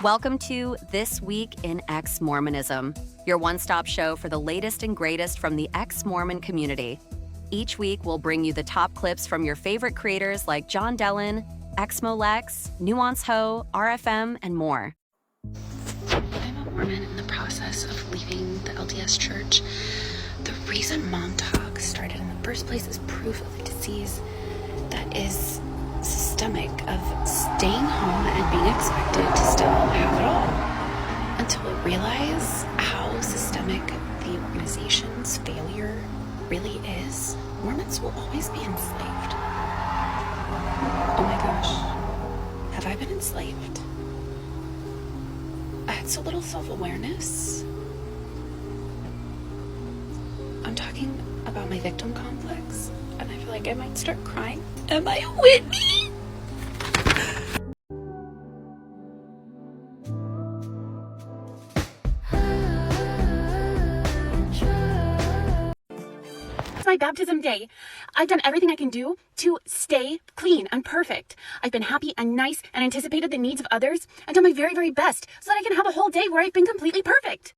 Welcome to This Week in ExMormonism, your one-stop show for the latest and greatest from the ex-Mormon community. Each week, we'll bring you the top clips from your favorite creators like John Dellin, Exmolex, Nuance Ho, RFM, and more. I'm a Mormon in the process of leaving the LDS Church. The reason Mom Talk started in the first place is proof of a disease that is systemic, of staying home and being expected to still have it all. Until we realize how systemic the organization's failure really is, Mormons will always be enslaved. Oh my gosh, have I been enslaved? I had so little self-awareness. I'm talking about my victim complex, and I feel like I might start crying. Am I Whitney? It's my baptism day. I've done everything I can do to stay clean and perfect. I've been happy and nice and anticipated the needs of others and done my very, very best so that I can have a whole day where I've been completely perfect.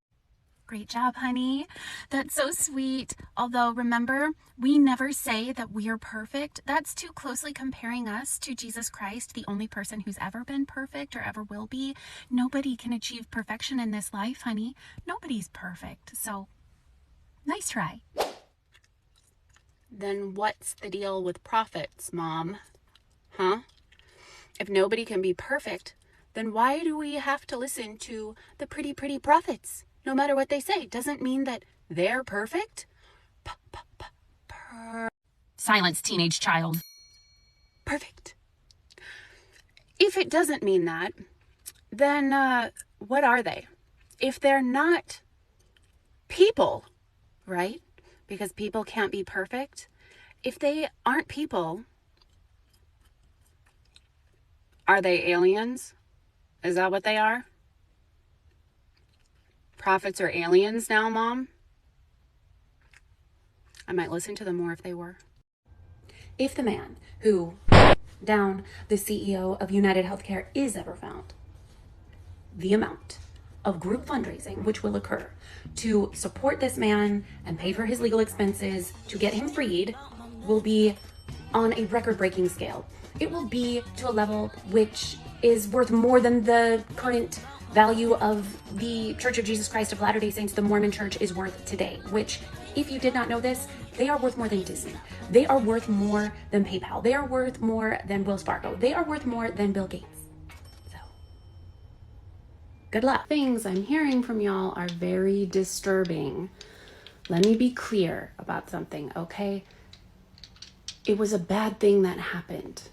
Great job, honey. That's so sweet. Although, remember, we never say that we are perfect. That's too closely comparing us to Jesus Christ, the only person who's ever been perfect or ever will be. Nobody can achieve perfection in this life, honey. Nobody's perfect. So, nice try. Then what's the deal with prophets, Mom? Huh? If nobody can be perfect, then why do we have to listen to the pretty prophets? No matter what they say, doesn't mean that they're perfect. Silence, teenage child. Perfect. If it doesn't mean that, then what are they? If they're not people, right? Because people can't be perfect. If they aren't people, are they aliens? Is that what they are? Prophets are aliens now, Mom? I might listen to them more if they were. If the man who down the CEO of United Healthcare is ever found, the amount of group fundraising which will occur to support this man and pay for his legal expenses to get him freed will be on a record-breaking scale. It will be to a level which is worth more than the current value of the Church of Jesus Christ of Latter-day Saints, the Mormon Church, is worth today, which, if you did not know this, they are worth more than Disney. They are worth more than PayPal. They are worth more than Wells Fargo. They are worth more than Bill Gates. So, good luck. Things I'm hearing from y'all are very disturbing. Let me be clear about something, okay? It was a bad thing that happened.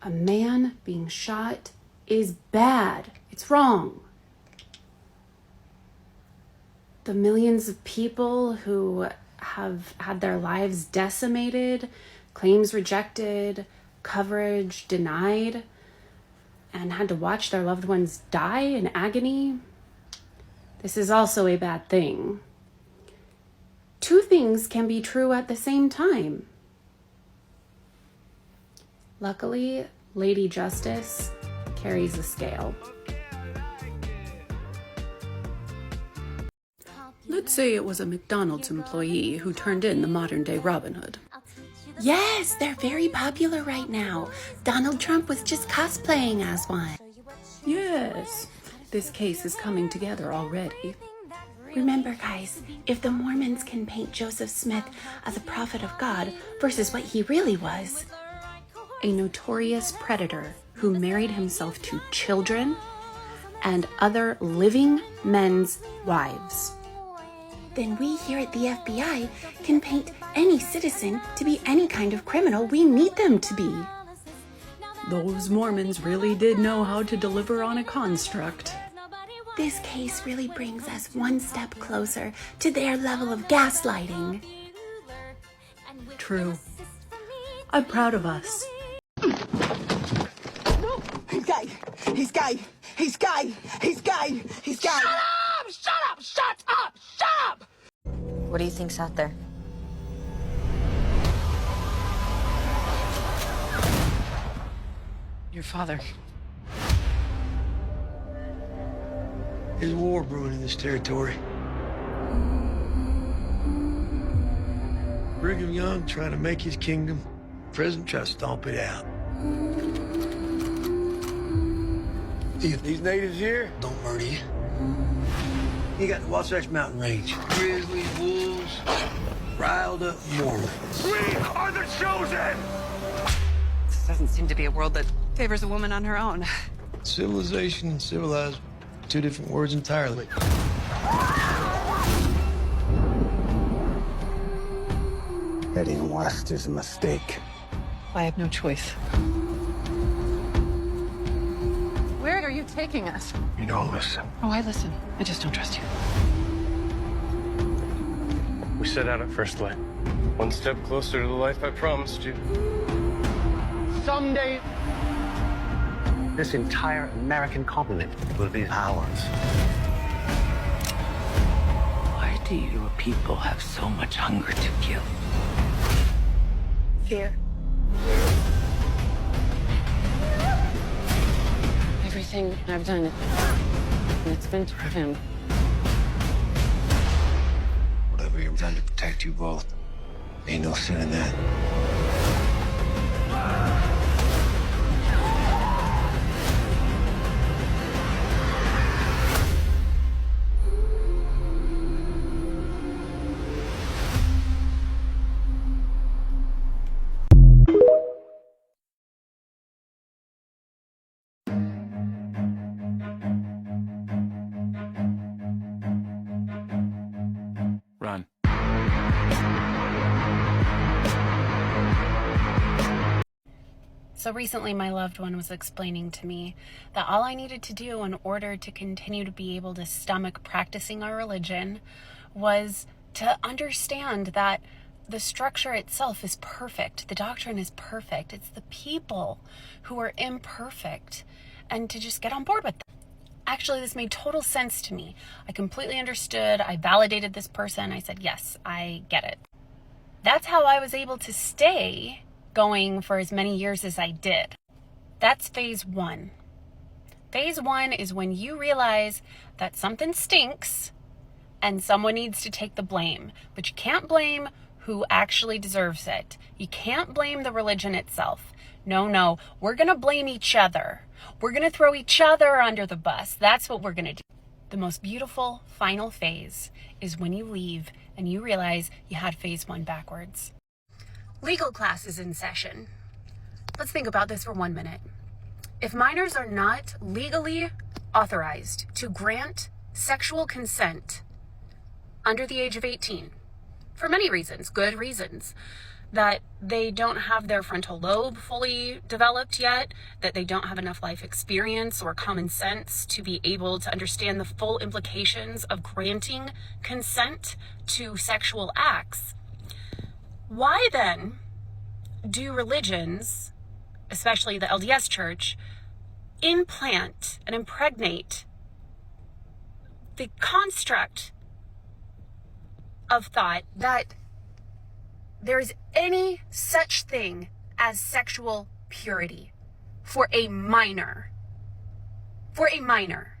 A man being shot is bad. It's wrong. The millions of people who have had their lives decimated, claims rejected, coverage denied, and had to watch their loved ones die in agony, this is also a bad thing. Two things can be true at the same time. Luckily, Lady Justice carries the scale. Let's say it was a McDonald's employee who turned in the modern-day Robin Hood. Yes, they're very popular right now. Donald Trump was just cosplaying as one. Yes, this case is coming together already. Remember, guys, if the Mormons can paint Joseph Smith as a prophet of God versus what he really was, A notorious predator who married himself to children and other living men's wives, then we here at the FBI can paint any citizen to be any kind of criminal we need them to be. those Mormons really did know how to deliver on a construct. This case really brings us one step closer to their level of gaslighting. True. I'm proud of us. He's gay! He's gay! He's gay! He's gay! He's gay! Shut up! Shut up! Shut up! Shut up! What do you think's out there? Your father. There's a war brewing in this territory. Brigham Young trying to make his kingdom. President tries to stomp it out. These natives here don't murder you. You got the Wasatch Mountain Range. Grizzlies, wolves, riled up Mormons. We are the chosen! This doesn't seem to be a world that favors a woman on her own. Civilization and civilized, two different words entirely. Heading west is a mistake. I have no choice. Where are you taking us? You don't listen. Oh, I listen. I just don't trust you. We set out at first light. One step closer to the life I promised you. Someday, this entire American continent will be ours. Why do your people have so much hunger to kill? Fear. Everything I've done, it's been for him. Whatever you've done to protect you both, ain't no sin in that. Run. So recently, my loved one was explaining to me that all I needed to do in order to continue to be able to stomach practicing our religion was to understand that the structure itself is perfect. The doctrine is perfect. It's the people who are imperfect, and to just get on board with them. Actually, this made total sense to me. I completely understood. I validated this person. I said, yes, I get it. That's how I was able to stay going for as many years as I did. That's phase one. Phase one is when you realize that something stinks and someone needs to take the blame. But you can't blame who actually deserves it. You can't blame the religion itself. No, we're going to blame each other. We're going to throw each other under the bus. That's what we're going to do. The most beautiful final phase is when you leave and you realize you had phase one backwards. Legal class is in session. Let's think about this for 1 minute. If minors are not legally authorized to grant sexual consent under the age of 18, for many reasons, good reasons, that they don't have their frontal lobe fully developed yet, that they don't have enough life experience or common sense to be able to understand the full implications of granting consent to sexual acts, why then do religions, especially the LDS Church, implant and impregnate the construct of thought that there's any such thing as sexual purity for a minor? For a minor.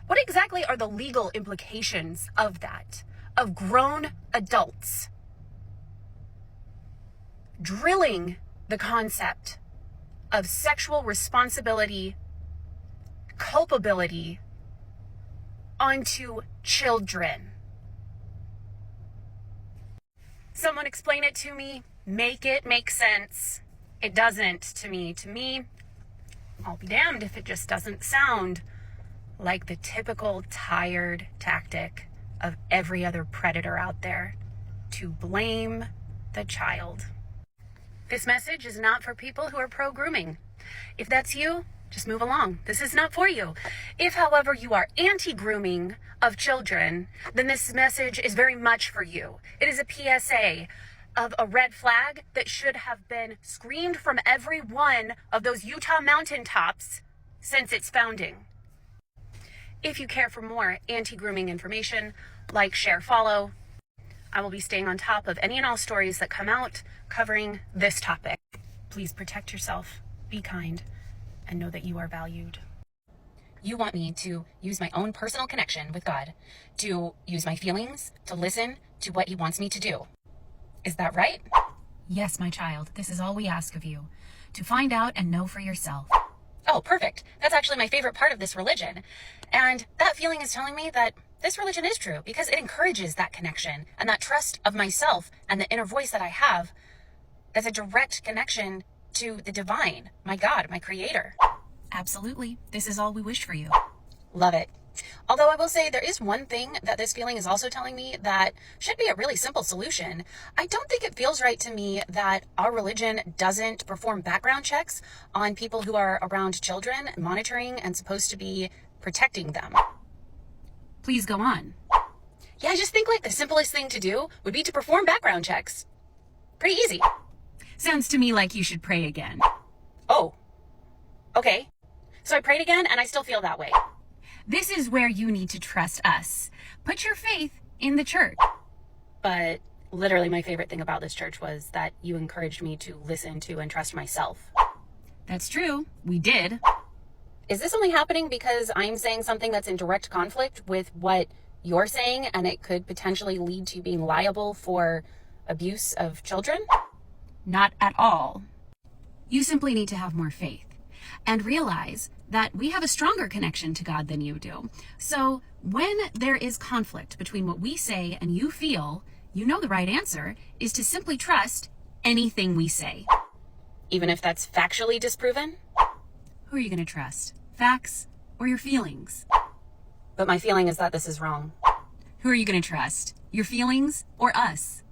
What exactly are the legal implications of that? Of grown adults drilling the concept of sexual responsibility, culpability onto children? Someone explain it to me. Make it make sense. It doesn't to me. To me, I'll be damned if it just doesn't sound like the typical tired tactic of every other predator out there, to blame the child. This message is not for people who are pro-grooming. If that's you, just move along. This is not for you. If, however, you are anti-grooming of children, then this message is very much for you. It is a PSA of a red flag that should have been screamed from every one of those Utah mountaintops since its founding. If you care for more anti-grooming information, like, share, follow. I will be staying on top of any and all stories that come out covering this topic. Please protect yourself, be kind, and know that you are valued. You want me to use my own personal connection with God, to use my feelings, to listen to what he wants me to do. Is that right? Yes, my child. This is all we ask of you. To find out and know for yourself. Oh, perfect. That's actually my favorite part of this religion. And that feeling is telling me that this religion is true because it encourages that connection and that trust of myself and the inner voice that I have. That's a direct connection to the divine, my God, my creator. Absolutely. This is all we wish for you. Love it. Although I will say there is one thing that this feeling is also telling me that should be a really simple solution. I don't think it feels right to me that our religion doesn't perform background checks on people who are around children, monitoring and supposed to be protecting them. Please go on. Yeah, I just think like the simplest thing to do would be to perform background checks. Pretty easy. Sounds to me like you should pray again. Oh, okay. So I prayed again and I still feel that way. This is where you need to trust us. Put your faith in the church. But literally my favorite thing about this church was that you encouraged me to listen to and trust myself. That's true. We did. Is this only happening because I'm saying something that's in direct conflict with what you're saying and it could potentially lead to being liable for abuse of children? Not at all. You simply need to have more faith and realize that we have a stronger connection to God than you do. So when there is conflict between what we say and you feel, you know the right answer is to simply trust anything we say. Even if that's factually disproven? Who are you going to trust? Facts or your feelings? But my feeling is that this is wrong. Who are you going to trust? Your feelings or us?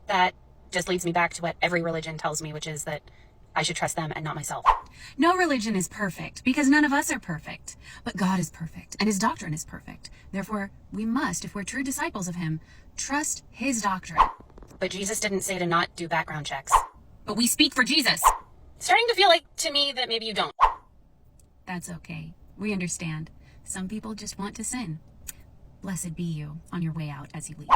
That just leads me back to what every religion tells me, which is that I should trust them and not myself. No religion is perfect because none of us are perfect. But God is perfect and his doctrine is perfect. Therefore, we must, if we're true disciples of him, trust his doctrine. But Jesus didn't say to not do background checks. But we speak for Jesus. Starting to feel like to me that maybe you don't. That's okay. We understand. Some people just want to sin. Blessed be you on your way out as you leave.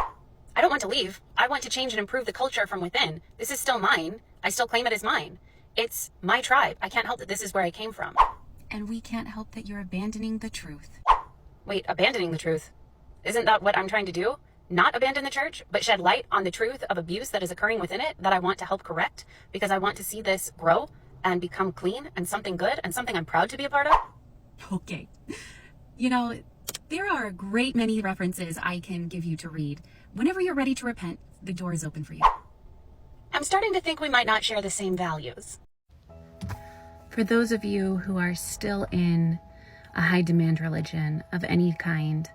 I don't want to leave. I want to change and improve the culture from within. This is still mine. I still claim it as mine. It's my tribe. I can't help that this is where I came from. And we can't help that you're abandoning the truth. Wait, abandoning the truth? Isn't that what I'm trying to do? Not abandon the church, but shed light on the truth of abuse that is occurring within it that I want to help correct because I want to see this grow and become clean and something good and something I'm proud to be a part of? Okay. You know, there are a great many references I can give you to read. Whenever you're ready to repent, the door is open for you. I'm starting to think we might not share the same values. For those of you who are still in a high demand religion of any kind,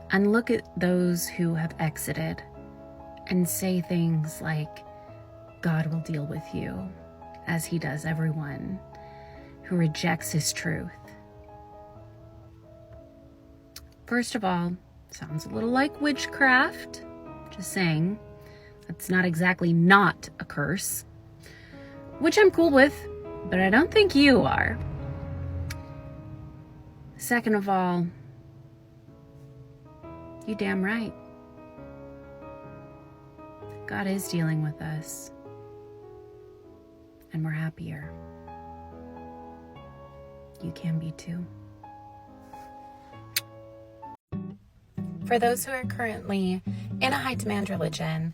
and look at those who have exited and say things like, God will deal with you, as he does everyone who rejects his truth. First of all, sounds a little like witchcraft. Just saying, that's not exactly not a curse, which I'm cool with, but I don't think you are. Second of all, you damn right. God is dealing with us, and we're happier. You can be too. For those who are currently in a high demand religion,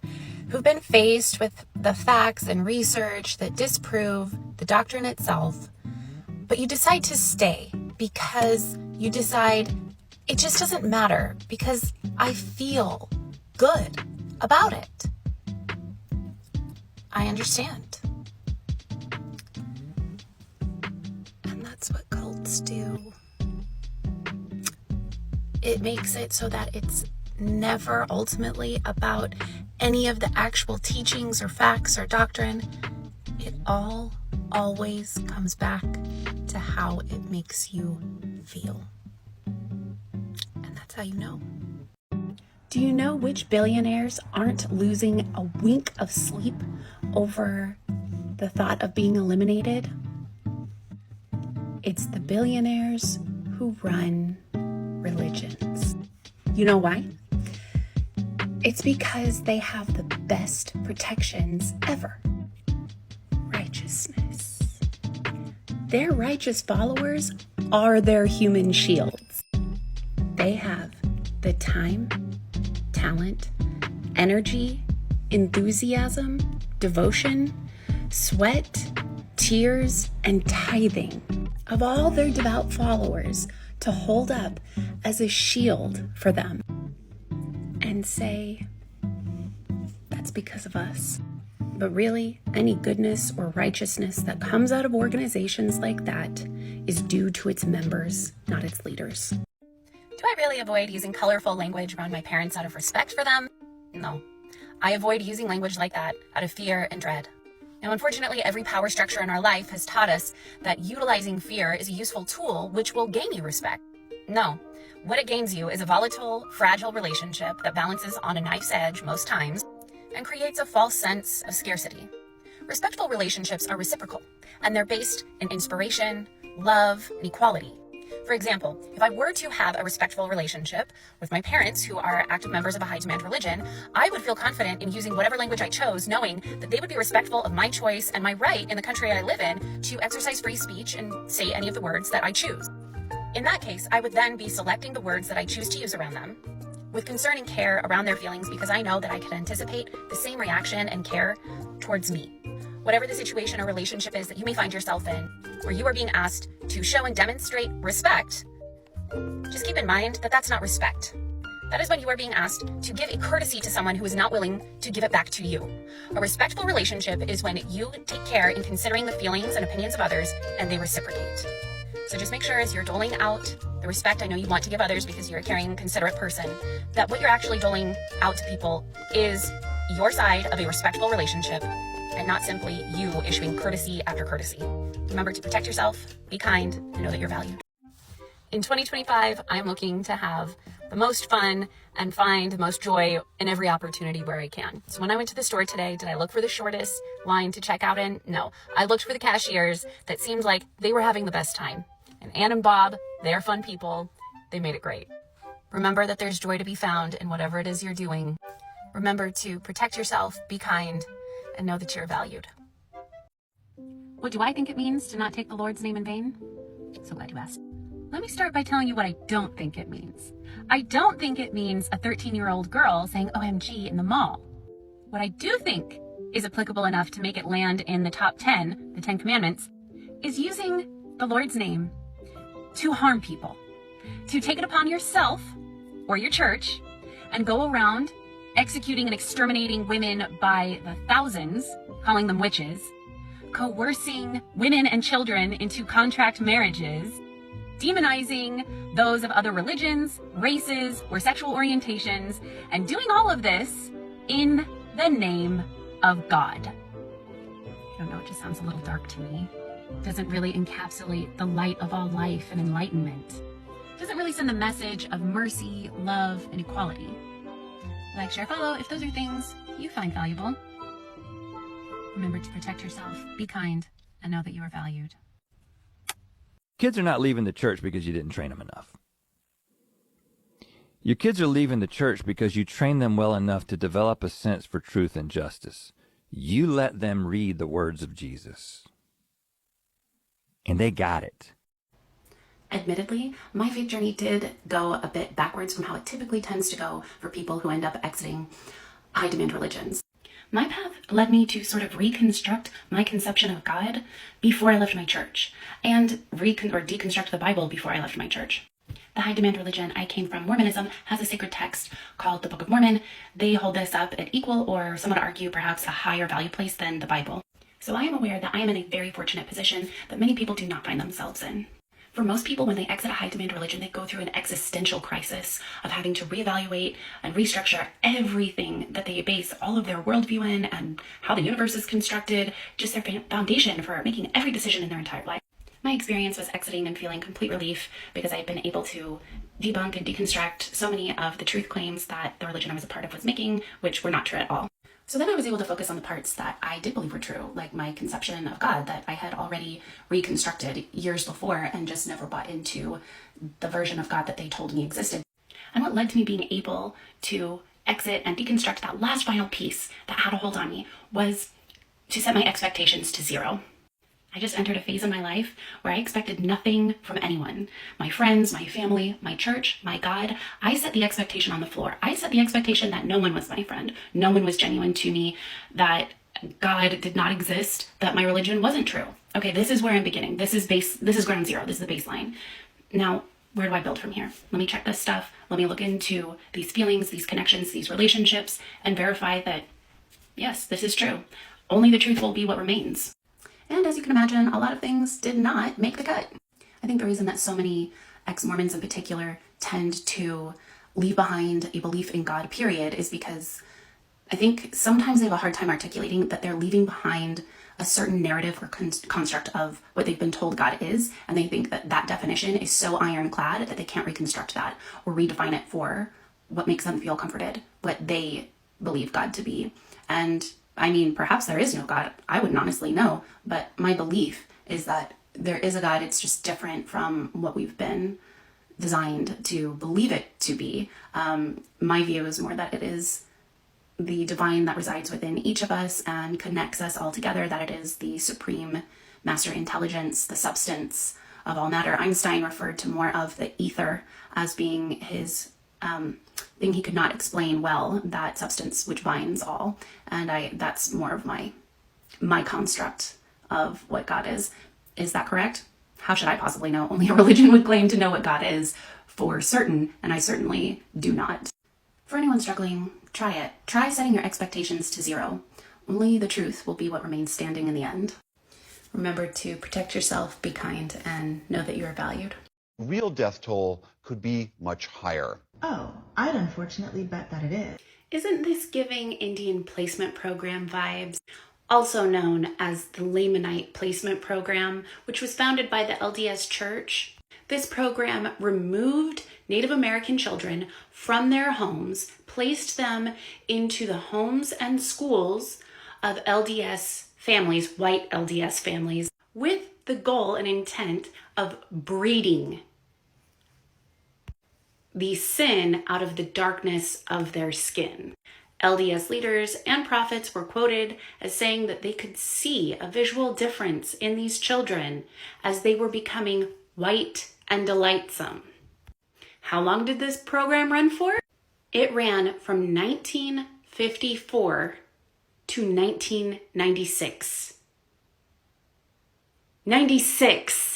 who've been faced with the facts and research that disprove the doctrine itself, but you decide to stay because you decide it just doesn't matter because I feel good about it. I understand. And that's what cults do. It makes it so that it's never ultimately about any of the actual teachings or facts or doctrine. It all always comes back to how it makes you feel. And that's how you know. Do you know which billionaires aren't losing a wink of sleep over the thought of being eliminated? It's the billionaires who run religions. You know why? It's because they have the best protections ever. Righteousness. their righteous followers are their human shields. They have the time, talent, energy, enthusiasm, devotion, sweat, tears, and tithing of all their devout followers to hold up as a shield for them and say, that's because of us. But really, any goodness or righteousness that comes out of organizations like that is due to its members, not its leaders. Do I really avoid using colorful language around my parents out of respect for them? No. I avoid using language like that out of fear and dread. Now, unfortunately, every power structure in our life has taught us that utilizing fear is a useful tool which will gain you respect. No. What it gains you is a volatile, fragile relationship that balances on a knife's edge most times and creates a false sense of scarcity. Respectful relationships are reciprocal, and they're based in inspiration, love, and equality. For example, if I were to have a respectful relationship with my parents who are active members of a high-demand religion, I would feel confident in using whatever language I chose, knowing that they would be respectful of my choice and my right in the country I live in to exercise free speech and say any of the words that I choose. In that case, I would then be selecting the words that I choose to use around them with concern and care around their feelings, because I know that I can anticipate the same reaction and care towards me. Whatever the situation or relationship is that you may find yourself in, where you are being asked to show and demonstrate respect, just keep in mind that that's not respect. That is when you are being asked to give a courtesy to someone who is not willing to give it back to you. A respectful relationship is when you take care in considering the feelings and opinions of others and they reciprocate. So just make sure as you're doling out the respect I know you want to give others because you're a caring, considerate person, that what you're actually doling out to people is your side of a respectful relationship and not simply you issuing courtesy after courtesy. Remember to protect yourself, be kind, and know that you're valued. In 2025, I'm looking to have the most fun and find the most joy in every opportunity where I can. So when I went to the store today, did I look for the shortest line to check out in? No. I looked for the cashiers that seemed like they were having the best time. And Ann and Bob, they're fun people. They made it great. Remember that there's joy to be found in whatever it is you're doing. Remember to protect yourself, be kind, and know that you're valued. What do I think it means to not take the Lord's name in vain? So glad you asked. Let me start by telling you what I don't think it means. I don't think it means a 13-year-old girl saying OMG in the mall. What I do think is applicable enough to make it land in the top 10, the 10 commandments, is using the Lord's name to harm people, to take it upon yourself or your church and go around executing and exterminating women by the thousands, calling them witches, coercing women and children into contract marriages, demonizing those of other religions, races, or sexual orientations, and doing all of this in the name of God. I don't know, it just sounds a little dark to me. It doesn't really encapsulate the light of all life and enlightenment. It doesn't really send the message of mercy, love, and equality. Like, share, follow if those are things you find valuable. Remember to protect yourself, be kind, and know that you are valued. Kids are not leaving the church because you didn't train them enough. Your kids are leaving the church because you train them well enough to develop a sense for truth and justice. You let them read the words of Jesus. And they got it. Admittedly, my faith journey did go a bit backwards from how it typically tends to go for people who end up exiting high-demand religions. My path led me to sort of reconstruct my conception of God before I left my church, and deconstruct the Bible before I left my church. The high-demand religion I came from, Mormonism, has a sacred text called the Book of Mormon. They hold this up at equal, or some would argue perhaps a higher value place than the Bible. So I am aware that I am in a very fortunate position that many people do not find themselves in. For most people, when they exit a high-demand religion, they go through an existential crisis of having to reevaluate and restructure everything that they base all of their worldview in and how the universe is constructed, just their foundation for making every decision in their entire life. My experience was exiting and feeling complete relief because I had been able to debunk and deconstruct so many of the truth claims that the religion I was a part of was making, which were not true at all. So then I was able to focus on the parts that I did believe were true, like my conception of God that I had already reconstructed years before and just never bought into the version of God that they told me existed. And what led to me being able to exit and deconstruct that last final piece that had a hold on me was to set my expectations to zero. I just entered a phase in my life where I expected nothing from anyone. My friends, my family, my church, my God. I set the expectation on the floor. I set the expectation that no one was my friend. No one was genuine to me, that God did not exist, that my religion wasn't true. Okay, this is where I'm beginning. This is ground zero. This is the baseline. Now, where do I build from here? Let me check this stuff. Let me look into these feelings, these connections, these relationships, and verify that, yes, this is true. Only the truth will be what remains. And as you can imagine, a lot of things did not make the cut. I think the reason that so many ex-Mormons in particular tend to leave behind a belief in God, period, is because I think sometimes they have a hard time articulating that they're leaving behind a certain narrative or construct of what they've been told God is, and they think that that definition is so ironclad that they can't reconstruct that or redefine it for what makes them feel comforted, what they believe God to be. And I mean, perhaps there is no God. I wouldn't honestly know, but my belief is that there is a God. It's just different from what we've been designed to believe it to be. My view is more that it is the divine that resides within each of us and connects us all together, that it is the supreme master intelligence, the substance of all matter. Einstein referred to more of the ether as being his thing he could not explain well, that substance which binds all. And that's more of my construct of what God is. Is that correct? How should I possibly know? Only a religion would claim to know what God is for certain, and I certainly do not. For anyone struggling, try it. Try setting your expectations to zero. Only the truth will be what remains standing in the end. Remember to protect yourself, be kind, and know that you are valued. Real death toll could be much higher. Oh, I'd unfortunately bet that it is. Isn't this giving Indian placement program vibes? Also known as the Lamanite placement program, which was founded by the LDS Church. This program removed Native American children from their homes, placed them into the homes and schools of LDS families, white LDS families, with the goal and intent of breeding the sin out of the darkness of their skin. LDS leaders and prophets were quoted as saying that they could see a visual difference in these children as they were becoming white and delightsome. How long did this program run for? It ran from 1954 to 1996. 96!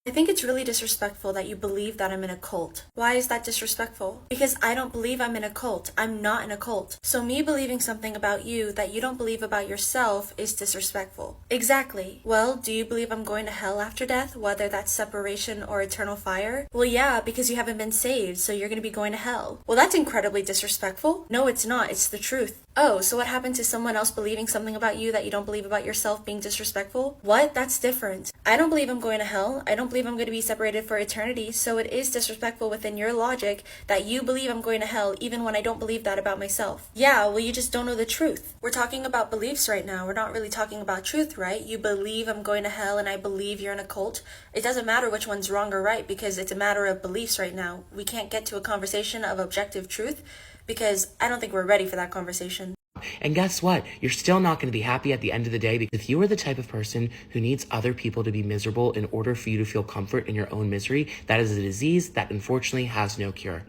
I think it's really disrespectful that you believe that I'm in a cult. Why is that disrespectful? Because I don't believe I'm in a cult. I'm not in a cult. So me believing something about you that you don't believe about yourself is disrespectful. Exactly. Well, do you believe I'm going to hell after death, whether that's separation or eternal fire? Well, yeah, because you haven't been saved, so you're going to be going to hell. Well, that's incredibly disrespectful. No, it's not. It's the truth. Oh, so what happened to someone else believing something about you that you don't believe about yourself being disrespectful? What? That's different. I don't believe I'm going to hell. I don't believe I'm going to be separated for eternity, so it is disrespectful within your logic that you believe I'm going to hell even when I don't believe that about myself. Yeah, well, you just don't know the truth. We're talking about beliefs right now. We're not really talking about truth, right? You believe I'm going to hell and I believe you're in a cult. It doesn't matter which one's wrong or right because it's a matter of beliefs right now. We can't get to a conversation of objective truth because I don't think we're ready for that conversation. And guess what? You're still not going to be happy at the end of the day because if you are the type of person who needs other people to be miserable in order for you to feel comfort in your own misery, that is a disease that unfortunately has no cure.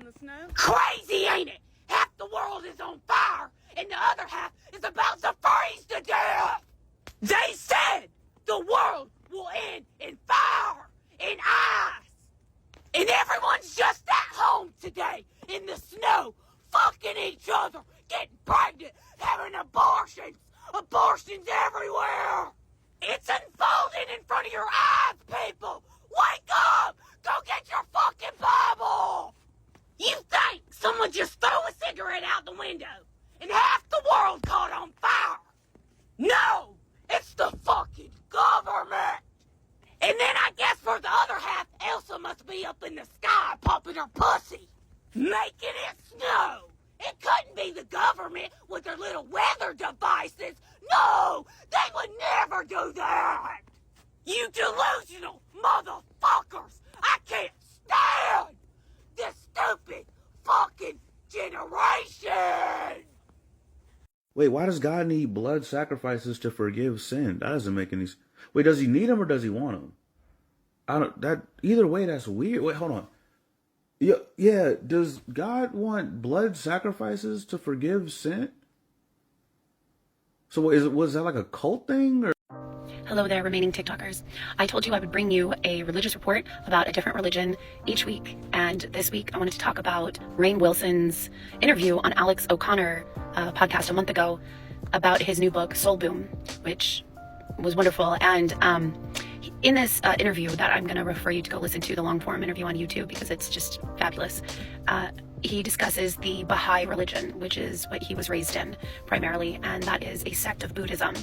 Crazy, ain't it? Half the world is on fire, and the other half is about to freeze to death. They said the world will end in fire and ice. And everyone's just at home today in the snow, fucking each other, getting pregnant, having abortions. Abortions everywhere. It's unfolding in front of your eyes, people. Wake up! Go get your fucking Bible! You think someone just threw a cigarette out the window and half the world caught on fire? No! It's the fucking government! And then I guess for the other half, Elsa must be up in the sky pumping her pussy, making it snow. It couldn't be the government with their little weather devices. No, they would never do that. You delusional motherfuckers. I can't stand this stupid fucking generation. Wait, why does God need blood sacrifices to forgive sin? That doesn't make any sense. Wait, does he need them or does he want them? Either way, that's weird. Wait, hold on. Yeah, does God want blood sacrifices to forgive sin? So was that like a cult thing? Or? Hello there, remaining TikTokers. I told you I would bring you a religious report about a different religion each week. And this week I wanted to talk about Rainn Wilson's interview on Alex O'Connor podcast a month ago about his new book, Soul Boom, which was wonderful. And in this interview that I'm going to refer you to go listen to, the long form interview on YouTube, because it's just fabulous, he discusses the Baha'i religion, which is what he was raised in primarily, and that is a sect of Buddhism.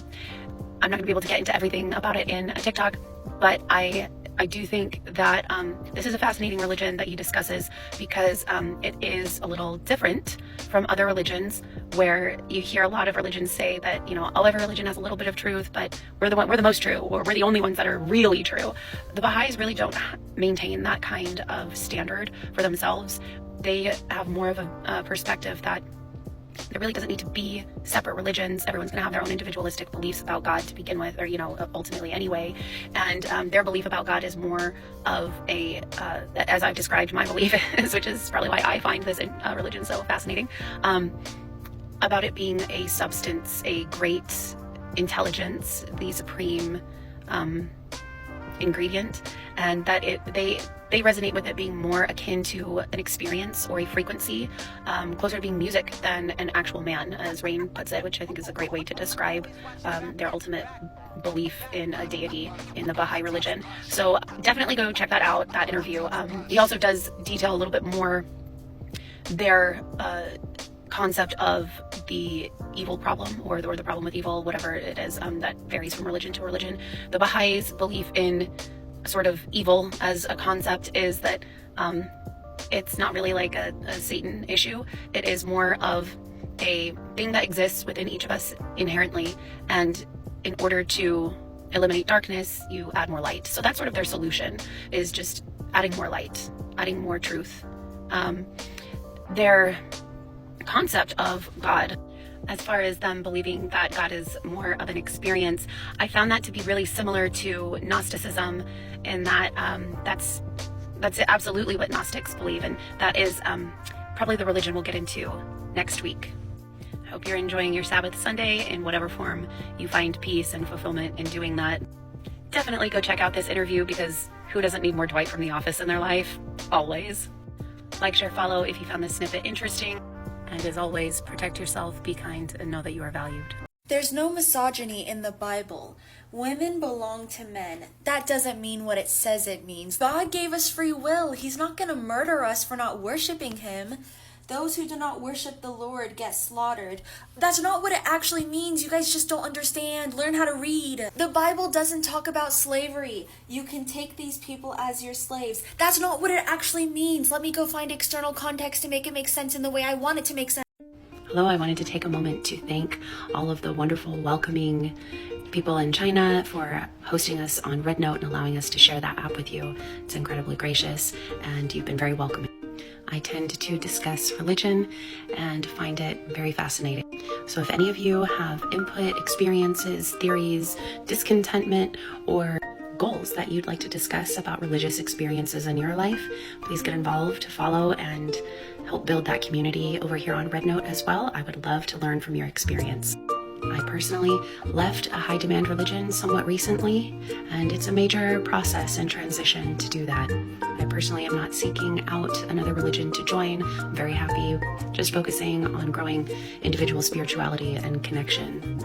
I'm not going to be able to get into everything about it in a TikTok, but I do think that this is a fascinating religion that he discusses because it is a little different from other religions, where you hear a lot of religions say that, you know, every religion has a little bit of truth, but we're the most true, or we're the only ones that are really true. The Baha'is really don't maintain that kind of standard for themselves. They have more of a perspective that there really doesn't need to be separate religions. Everyone's going to have their own individualistic beliefs about God to begin with, or, you know, ultimately anyway. And their belief about God is more of a, as I've described my belief is, which is probably why I find this religion so fascinating, about it being a substance, a great intelligence, the supreme ingredient, and that they resonate with it being more akin to an experience or a frequency, closer to being music than an actual man, as Rainn puts it, which I think is a great way to describe their ultimate belief in a deity in the Baha'i religion. So definitely go check that out, that interview. He also does detail a little bit more their concept of the evil problem, or the problem with evil, whatever it is, that varies from religion to religion. The Baha'is' belief in sort of evil as a concept is that it's not really like a Satan issue. It is more of a thing that exists within each of us inherently, and in order to eliminate darkness, you add more light. So that's sort of their solution, is just adding more light, adding more truth. Their concept of God, as far as them believing that God is more of an experience, I found that to be really similar to Gnosticism, in that that's absolutely what Gnostics believe, and that is probably the religion we'll get into next week. I hope you're enjoying your Sabbath Sunday in whatever form you find peace and fulfillment in doing that. Definitely go check out this interview, because who doesn't need more Dwight from The Office in their life? Always. Like, share, follow if you found this snippet interesting. And as always, protect yourself, be kind, and know that you are valued. There's no misogyny in the Bible. Women belong to men. That doesn't mean what it says it means. God gave us free will. He's not going to murder us for not worshiping him. Those who do not worship the Lord get slaughtered. That's not what it actually means. You guys just don't understand. Learn how to read. The Bible doesn't talk about slavery. You can take these people as your slaves. That's not what it actually means. Let me go find external context to make it make sense in the way I want it to make sense. Hello, I wanted to take a moment to thank all of the wonderful, welcoming people in China for hosting us on Red Note and allowing us to share that app with you. It's incredibly gracious, and you've been very welcoming. I tend to discuss religion and find it very fascinating. So if any of you have input, experiences, theories, discontentment, or goals that you'd like to discuss about religious experiences in your life, please get involved, follow, and help build that community over here on Red Note as well. I would love to learn from your experience. I personally left a high demand religion somewhat recently, and it's a major process and transition to do that. I personally am not seeking out another religion to join. I'm very happy just focusing on growing individual spirituality and connection.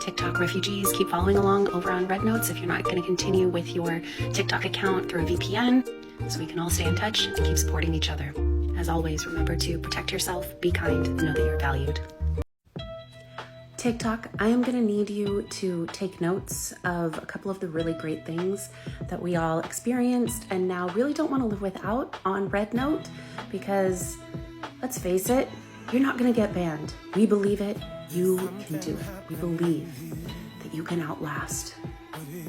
TikTok refugees, keep following along over on Red Notes if you're not going to continue with your TikTok account through a VPN, so we can all stay in touch and keep supporting each other. As always, remember to protect yourself, be kind, and know that you're valued. TikTok, I am going to need you to take notes of a couple of the really great things that we all experienced and now really don't want to live without on Red Note, because let's face it, you're not going to get banned. We believe it. You can do it. We believe that you can outlast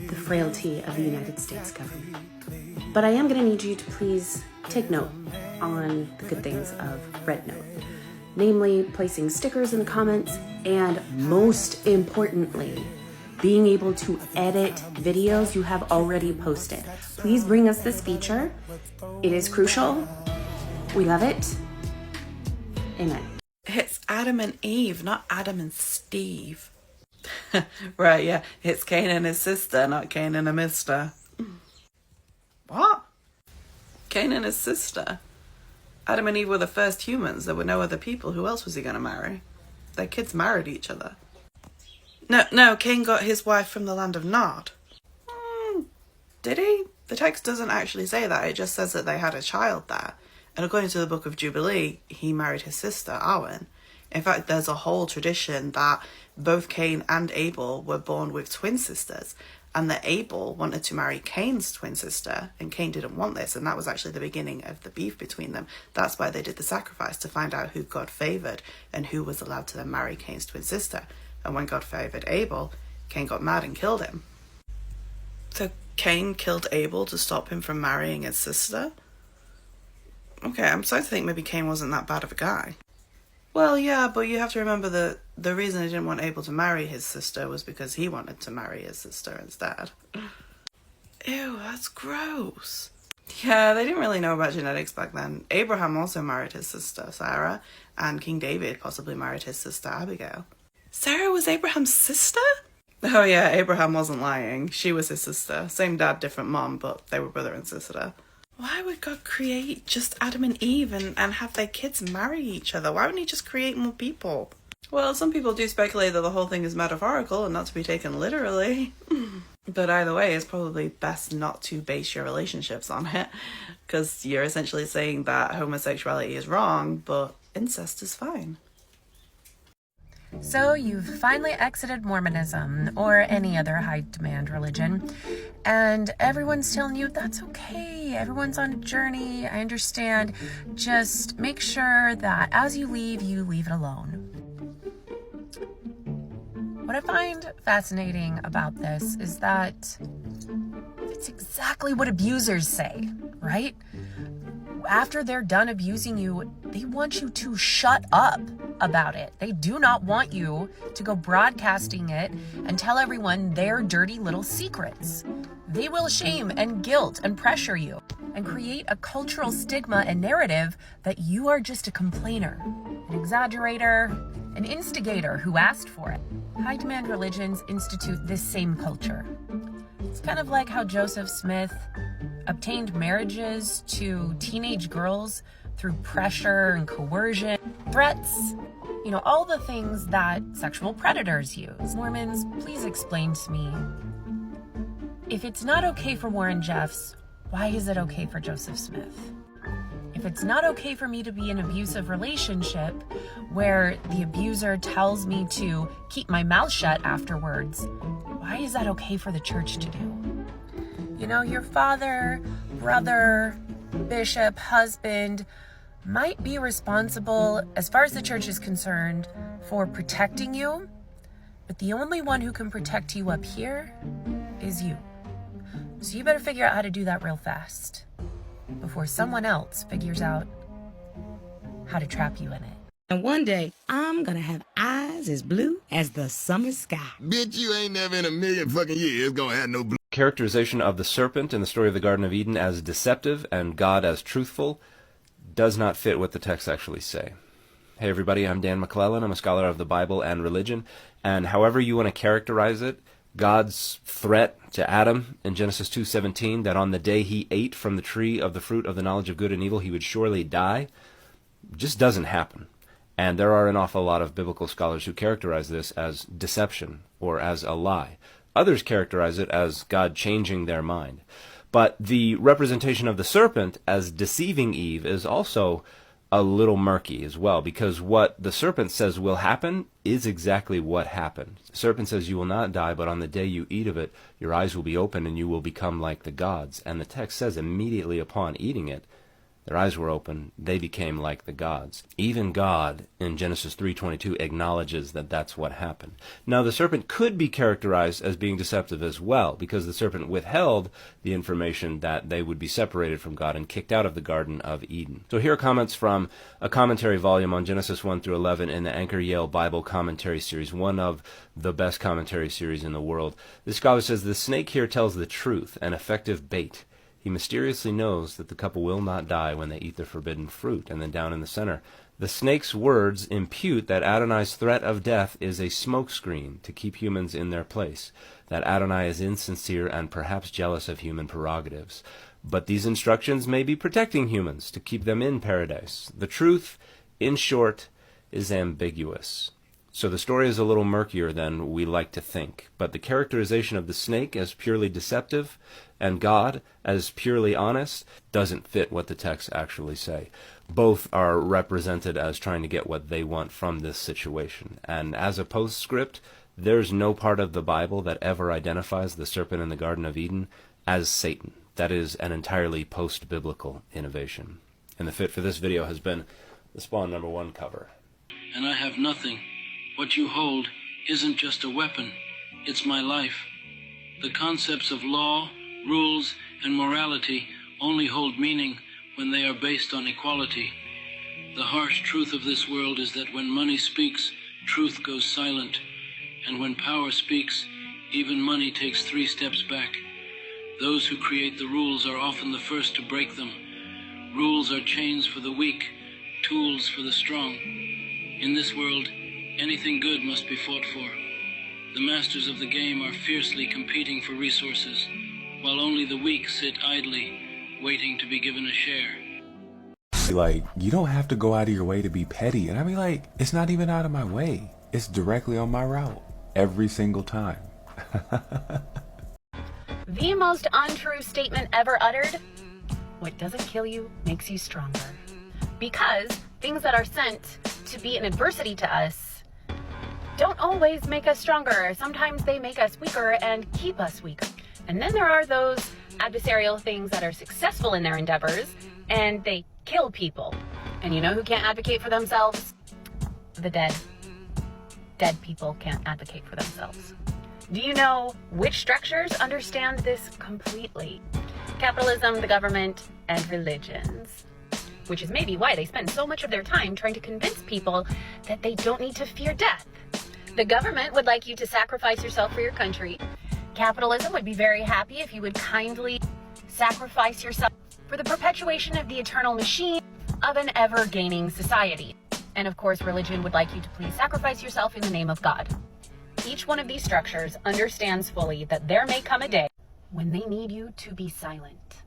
the frailty of the United States government. But I am going to need you to please take note on the good things of Red Note. namely placing stickers in the comments, and most importantly, being able to edit videos you have already posted. Please bring us this feature. It is crucial. We love it. Amen. It's Adam and Eve, not Adam and Steve. Right, yeah. It's Cain and his sister, not Cain and a mister. What? Cain and his sister? Adam and Eve were the first humans. There were no other people. Who else was he going to marry? Their kids married each other. No, Cain got his wife from the land of Nod. Did he? The text doesn't actually say that. It just says that they had a child there. And according to the book of Jubilee, he married his sister, Arwen. In fact, there's a whole tradition that both Cain and Abel were born with twin sisters, and that Abel wanted to marry Cain's twin sister, and Cain didn't want this, and that was actually the beginning of the beef between them. That's why they did the sacrifice, to find out who God favoured and who was allowed to then marry Cain's twin sister. And when God favoured Abel, Cain got mad and killed him. So Cain killed Abel to stop him from marrying his sister? Okay, I'm starting to think maybe Cain wasn't that bad of a guy. Well, yeah, but you have to remember that the reason he didn't want Abel to marry his sister was because he wanted to marry his sister instead. Ew, that's gross. Yeah, they didn't really know about genetics back then. Abraham also married his sister, Sarah, and King David possibly married his sister, Abigail. Sarah was Abraham's sister? Oh yeah, Abraham wasn't lying. She was his sister. Same dad, different mom, but they were brother and sister. Why would God create just Adam and Eve and have their kids marry each other? Why wouldn't he just create more people? Well, some people do speculate that the whole thing is metaphorical and not to be taken literally. But either way, it's probably best not to base your relationships on it, because you're essentially saying that homosexuality is wrong, but incest is fine. So you've finally exited Mormonism or any other high-demand religion, and everyone's telling you that's okay, everyone's on a journey, I understand. Just make sure that as you leave it alone. What I find fascinating about this is that it's exactly what abusers say, right? After they're done abusing you, they want you to shut up about it. They do not want you to go broadcasting it and tell everyone their dirty little secrets. They will shame and guilt and pressure you and create a cultural stigma and narrative that you are just a complainer, an exaggerator, an instigator who asked for it. High-demand religions institute this same culture. It's kind of like how Joseph Smith obtained marriages to teenage girls through pressure and coercion, threats, all the things that sexual predators use. Mormons, please explain to me, if it's not okay for Warren Jeffs, why is it okay for Joseph Smith? If it's not okay for me to be in an abusive relationship where the abuser tells me to keep my mouth shut afterwards, why is that okay for the church to do? Your father, brother, bishop, husband might be responsible, as far as the church is concerned, for protecting you, but the only one who can protect you up here is you. So you better figure out how to do that real fast before someone else figures out how to trap you in it. And one day, I'm gonna have eyes as blue as the summer sky. Bitch, you ain't never in a million fucking years gonna have no blue. Characterization of the serpent in the story of the Garden of Eden as deceptive and God as truthful does not fit what the texts actually say. Hey everybody, I'm Dan McClellan. I'm a scholar of the Bible and religion, and however you want to characterize it, God's threat to Adam in Genesis 2:17, that on the day he ate from the tree of the fruit of the knowledge of good and evil he would surely die, just doesn't happen. And there are an awful lot of biblical scholars who characterize this as deception or as a lie. Others characterize it as God changing their mind. But the representation of the serpent as deceiving Eve is also a little murky as well, because what the serpent says will happen is exactly what happened. The serpent says you will not die, but on the day you eat of it, your eyes will be open and you will become like the gods. And the text says immediately upon eating it, Their eyes were open. They became like the gods. Even God, in Genesis 3:22, acknowledges that that's what happened. Now, the serpent could be characterized as being deceptive as well, because the serpent withheld the information that they would be separated from God and kicked out of the Garden of Eden. So here are comments from a commentary volume on Genesis 1 through 11 in the Anchor Yale Bible Commentary Series, one of the best commentary series in the world. The scholar says, the snake here tells the truth, an effective bait. He mysteriously knows that the couple will not die when they eat the forbidden fruit. And then down in the center, the snake's words impute that Adonai's threat of death is a smokescreen to keep humans in their place, that Adonai is insincere and perhaps jealous of human prerogatives. But these instructions may be protecting humans to keep them in paradise. The truth, in short, is ambiguous. So the story is a little murkier than we like to think, but the characterization of the snake as purely deceptive and God as purely honest doesn't fit what the texts actually say. Both are represented as trying to get what they want from this situation. And as a postscript, there's no part of the Bible that ever identifies the serpent in the Garden of Eden as Satan. That is an entirely post-biblical innovation. And the fit for this video has been the Spawn #1 cover. And I have nothing. What you hold isn't just a weapon, it's my life. The concepts of law, rules, and morality only hold meaning when they are based on equality. The harsh truth of this world is that when money speaks, truth goes silent. And when power speaks, even money takes 3 steps back. Those who create the rules are often the first to break them. Rules are chains for the weak, tools for the strong. In this world, anything good must be fought for. The masters of the game are fiercely competing for resources, while only the weak sit idly, waiting to be given a share. Like, you don't have to go out of your way to be petty. And I mean, like, it's not even out of my way. It's directly on my route. Every single time. The most untrue statement ever uttered: what doesn't kill you makes you stronger. Because things that are sent to be an adversity to us don't always make us stronger. Sometimes they make us weaker and keep us weaker. And then there are those adversarial things that are successful in their endeavors and they kill people. And you know who can't advocate for themselves? The dead. Dead people can't advocate for themselves. Do you know which structures understand this completely? Capitalism, the government, and religions. Which is maybe why they spend so much of their time trying to convince people that they don't need to fear death. The government would like you to sacrifice yourself for your country. Capitalism would be very happy if you would kindly sacrifice yourself for the perpetuation of the eternal machine of an ever-gaining society. And of course, religion would like you to please sacrifice yourself in the name of God. Each one of these structures understands fully that there may come a day when they need you to be silent.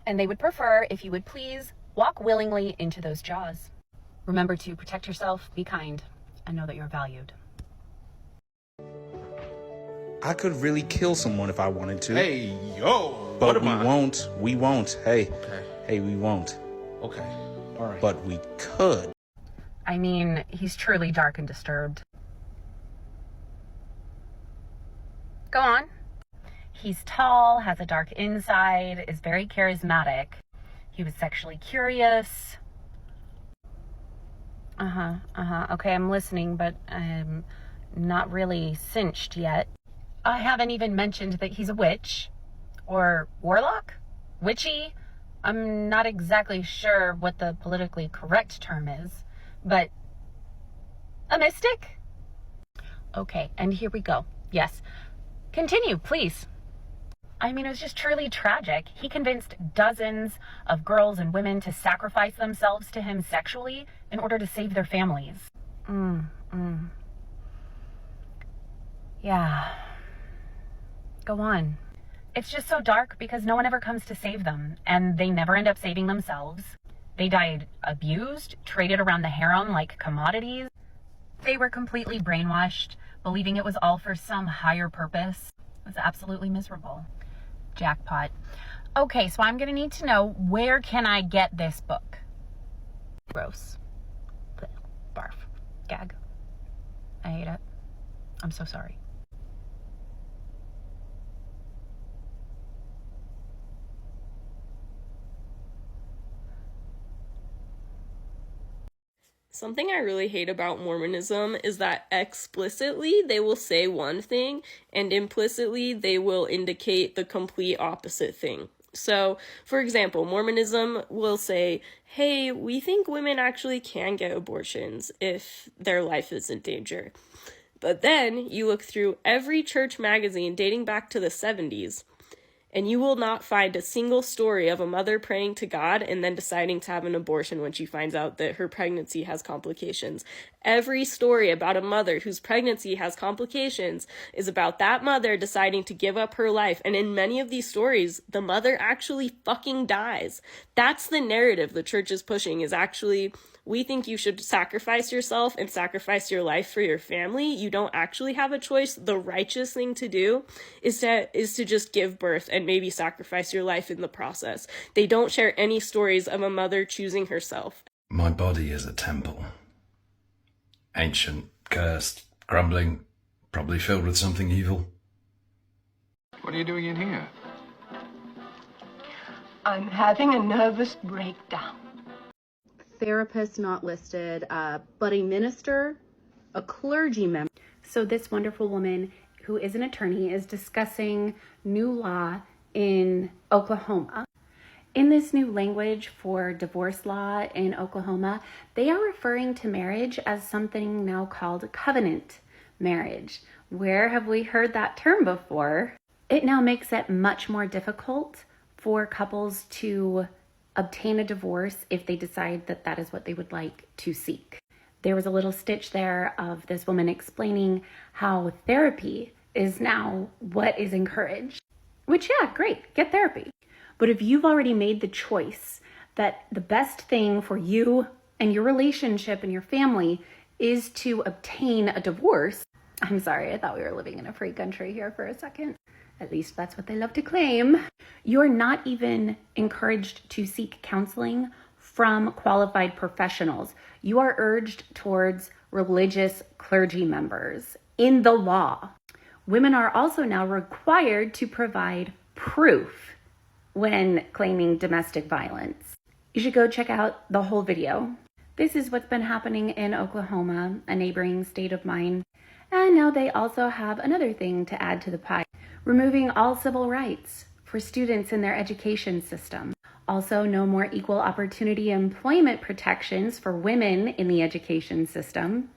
And they would prefer if you would please walk willingly into those jaws. Remember to protect yourself, be kind, and know that you're valued. I could really kill someone if I wanted to. Hey, yo! But we won't. We won't. Hey. Okay. Hey, we won't. Okay. All right. But we could. I mean, he's truly dark and disturbed. Go on. He's tall, has a dark inside, is very charismatic. He was sexually curious. Okay, I'm listening, but I'm not really cinched yet. I haven't even mentioned that he's a witch. Or warlock? Witchy? I'm not exactly sure what the politically correct term is, but a mystic? Okay, and here we go. Yes. Continue, please. I mean, it was just truly tragic. He convinced dozens of girls and women to sacrifice themselves to him sexually in order to save their families. Yeah. Go on. It's just so dark because no one ever comes to save them, and they never end up saving themselves. They died abused, traded around the harem like commodities. They were completely brainwashed, believing it was all for some higher purpose. It was absolutely miserable. Jackpot. Okay, so I'm gonna need to know, where can I get this book? Gross. Barf. Gag. I hate it. I'm so sorry. Something I really hate about Mormonism is that explicitly they will say one thing and implicitly they will indicate the complete opposite thing. So, for example, Mormonism will say, hey, we think women actually can get abortions if their life is in danger. But then you look through every church magazine dating back to the 70s, and you will not find a single story of a mother praying to God and then deciding to have an abortion when she finds out that her pregnancy has complications. Every story about a mother whose pregnancy has complications is about that mother deciding to give up her life. And in many of these stories, the mother actually fucking dies. That's the narrative the church is pushing, is actually, we think you should sacrifice yourself and sacrifice your life for your family. You don't actually have a choice. The righteous thing to do is to just give birth and maybe sacrifice your life in the process. They don't share any stories of a mother choosing herself. My body is a temple. Ancient, cursed, crumbling, probably filled with something evil. What are you doing in here? I'm having a nervous breakdown. Therapist not listed, but a minister, a clergy member. So this wonderful woman who is an attorney is discussing new law in Oklahoma. In this new language for divorce law in Oklahoma, they are referring to marriage as something now called covenant marriage. Where have we heard that term before? It now makes it much more difficult for couples to obtain a divorce if they decide that that is what they would like to seek. There was a little stitch there of this woman explaining how therapy is now what is encouraged. Which, yeah, great, get therapy. But if you've already made the choice that the best thing for you and your relationship and your family is to obtain a divorce, I'm sorry, I thought we were living in a free country here for a second. At least that's what they love to claim. You're not even encouraged to seek counseling from qualified professionals. You are urged towards religious clergy members in the law. Women are also now required to provide proof when claiming domestic violence. You should go check out the whole video. This is what's been happening in Oklahoma, a neighboring state of mine. And now they also have another thing to add to the pie, removing all civil rights for students in their education system. Also, no more equal opportunity employment protections for women in the education system.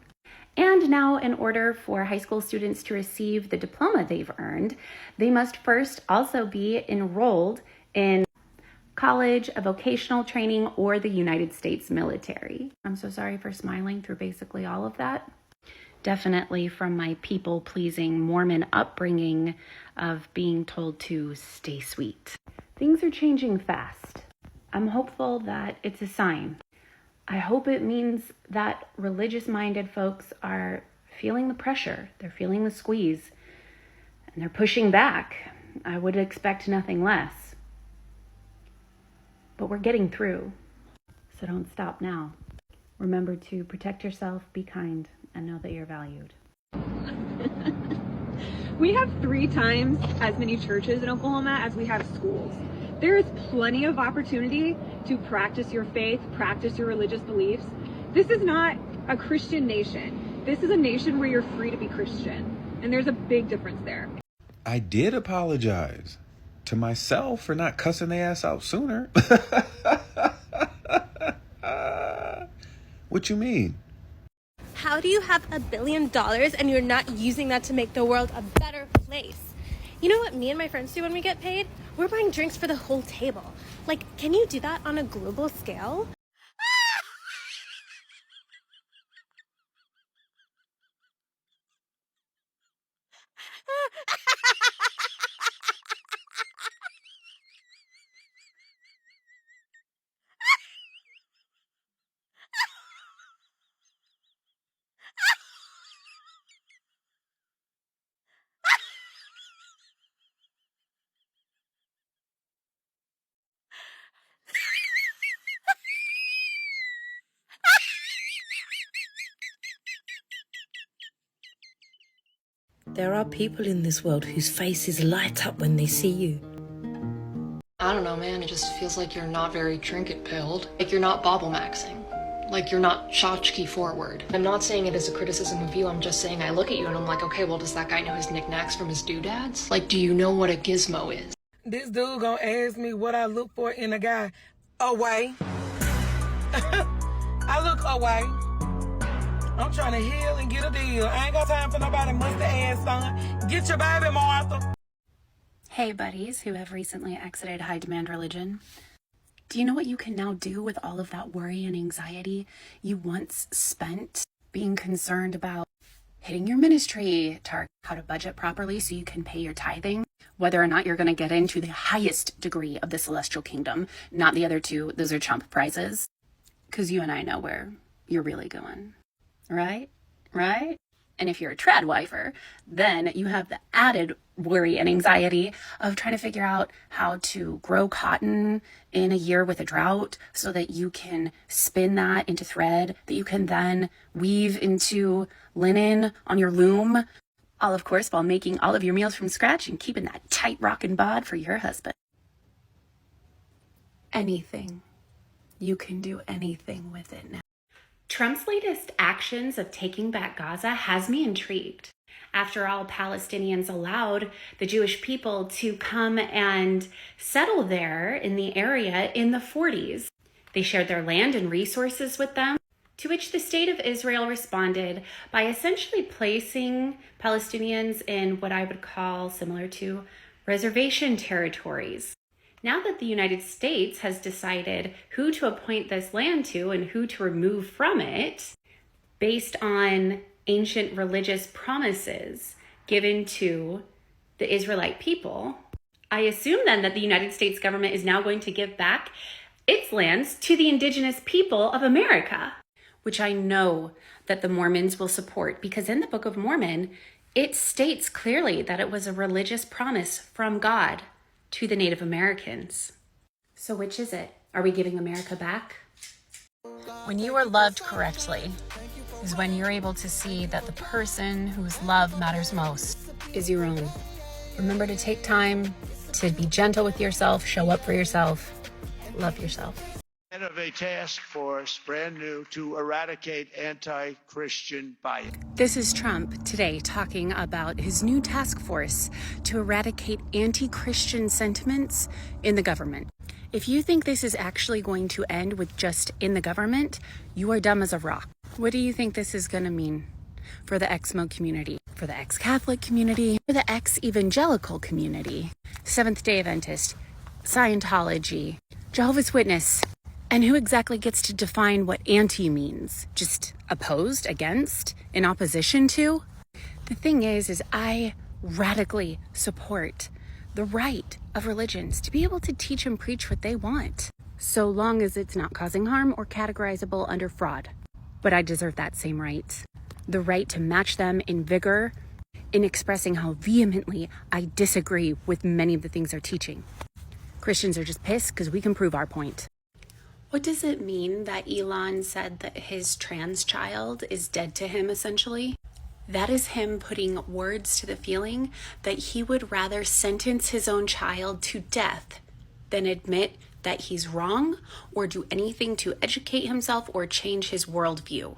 And now, in order for high school students to receive the diploma they've earned, they must first also be enrolled in college, a vocational training, or the United States military. I'm so sorry for smiling through basically all of that. Definitely from my people-pleasing Mormon upbringing of being told to stay sweet. Things are changing fast. I'm hopeful that it's a sign. I hope it means that religious-minded folks are feeling the pressure. They're feeling the squeeze. And they're pushing back. I would expect nothing less. But we're getting through. So don't stop now. Remember to protect yourself, be kind, and know that you're valued. We have 3 times as many churches in Oklahoma as we have schools. There is plenty of opportunity to practice your faith, practice your religious beliefs. This is not a Christian nation. This is a nation where you're free to be Christian. And there's a big difference there. I did apologize to myself for not cussing their ass out sooner. What you mean? How do you have $1 billion and you're not using that to make the world a better place? You know what me and my friends do when we get paid? We're buying drinks for the whole table. Like, can you do that on a global scale? There are people in this world whose faces light up when they see you. I don't know, man. It just feels like you're not very trinket-pilled. Like you're not bobble maxing. Like, you're not tchotchke forward. I'm not saying it as a criticism of you, I'm just saying I look at you and I'm like, okay, well, does that guy know his knickknacks from his doodads? Like, do you know what a gizmo is? This dude gonna ask me what I look for in a guy. Away. I look away. I'm trying to heal and get a deal. I ain't got time for nobody musty ass son. Get your baby, Martha. Hey buddies who have recently exited high demand religion. Do you know what you can now do with all of that worry and anxiety you once spent being concerned about hitting your ministry target, how to budget properly so you can pay your tithing, whether or not you're going to get into the highest degree of the celestial kingdom, not the other two, those are Trump prizes, because you and I know where you're really going, right? Right? And if you're a trad wifer, then you have the added worry and anxiety of trying to figure out how to grow cotton in a year with a drought so that you can spin that into thread that you can then weave into linen on your loom. All, of course, while making all of your meals from scratch and keeping that tight rockin' bod for your husband. Anything. You can do anything with it now. Trump's latest actions of taking back Gaza has me intrigued. After all, Palestinians allowed the Jewish people to come and settle there in the area in the 40s. They shared their land and resources with them, to which the state of Israel responded by essentially placing Palestinians in what I would call similar to reservation territories. Now that the United States has decided who to appoint this land to and who to remove from it, based on ancient religious promises given to the Israelite people, I assume then that the United States government is now going to give back its lands to the indigenous people of America, which I know that the Mormons will support, because in the Book of Mormon, it states clearly that it was a religious promise from God to the Native Americans. So which is it? Are we giving America back? When you are loved correctly is when you're able to see that the person whose love matters most Is your own. Remember to take time to be gentle with yourself, show up for yourself, love yourself. Head of a task force, brand new, to eradicate anti-Christian bias. This is Trump today talking about his new task force to eradicate anti-Christian sentiments in the government. If you think this is actually going to end with just in the government, you are dumb as a rock. What do you think this is going to mean for the ExMo community, for the ex-Catholic community, for the ex-evangelical community, Seventh-day Adventist, Scientology, Jehovah's Witness? And who exactly gets to define what anti means? Just opposed, against, in opposition to? The thing is I radically support the right of religions to be able to teach and preach what they want, so long as it's not causing harm or categorizable under fraud. But I deserve that same right. The right to match them in vigor, in expressing how vehemently I disagree with many of the things they're teaching. Christians are just pissed because we can prove our point. What does it mean that Elon said that his trans child is dead to him, essentially? That is him putting words to the feeling that he would rather sentence his own child to death than admit that he's wrong or do anything to educate himself or change his worldview.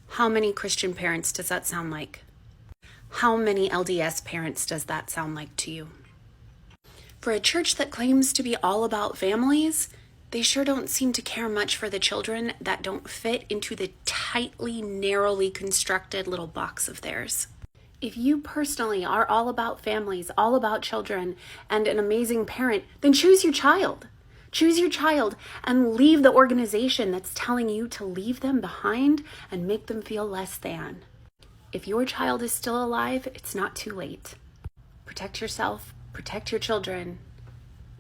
How many Christian parents does that sound like? How many LDS parents does that sound like to you? For a church that claims to be all about families, they sure don't seem to care much for the children that don't fit into the tightly, narrowly constructed little box of theirs. If you personally are all about families, all about children, and an amazing parent, then choose your child. Choose your child and leave the organization that's telling you to leave them behind and make them feel less than. If your child is still alive, it's not too late. Protect yourself, protect your children,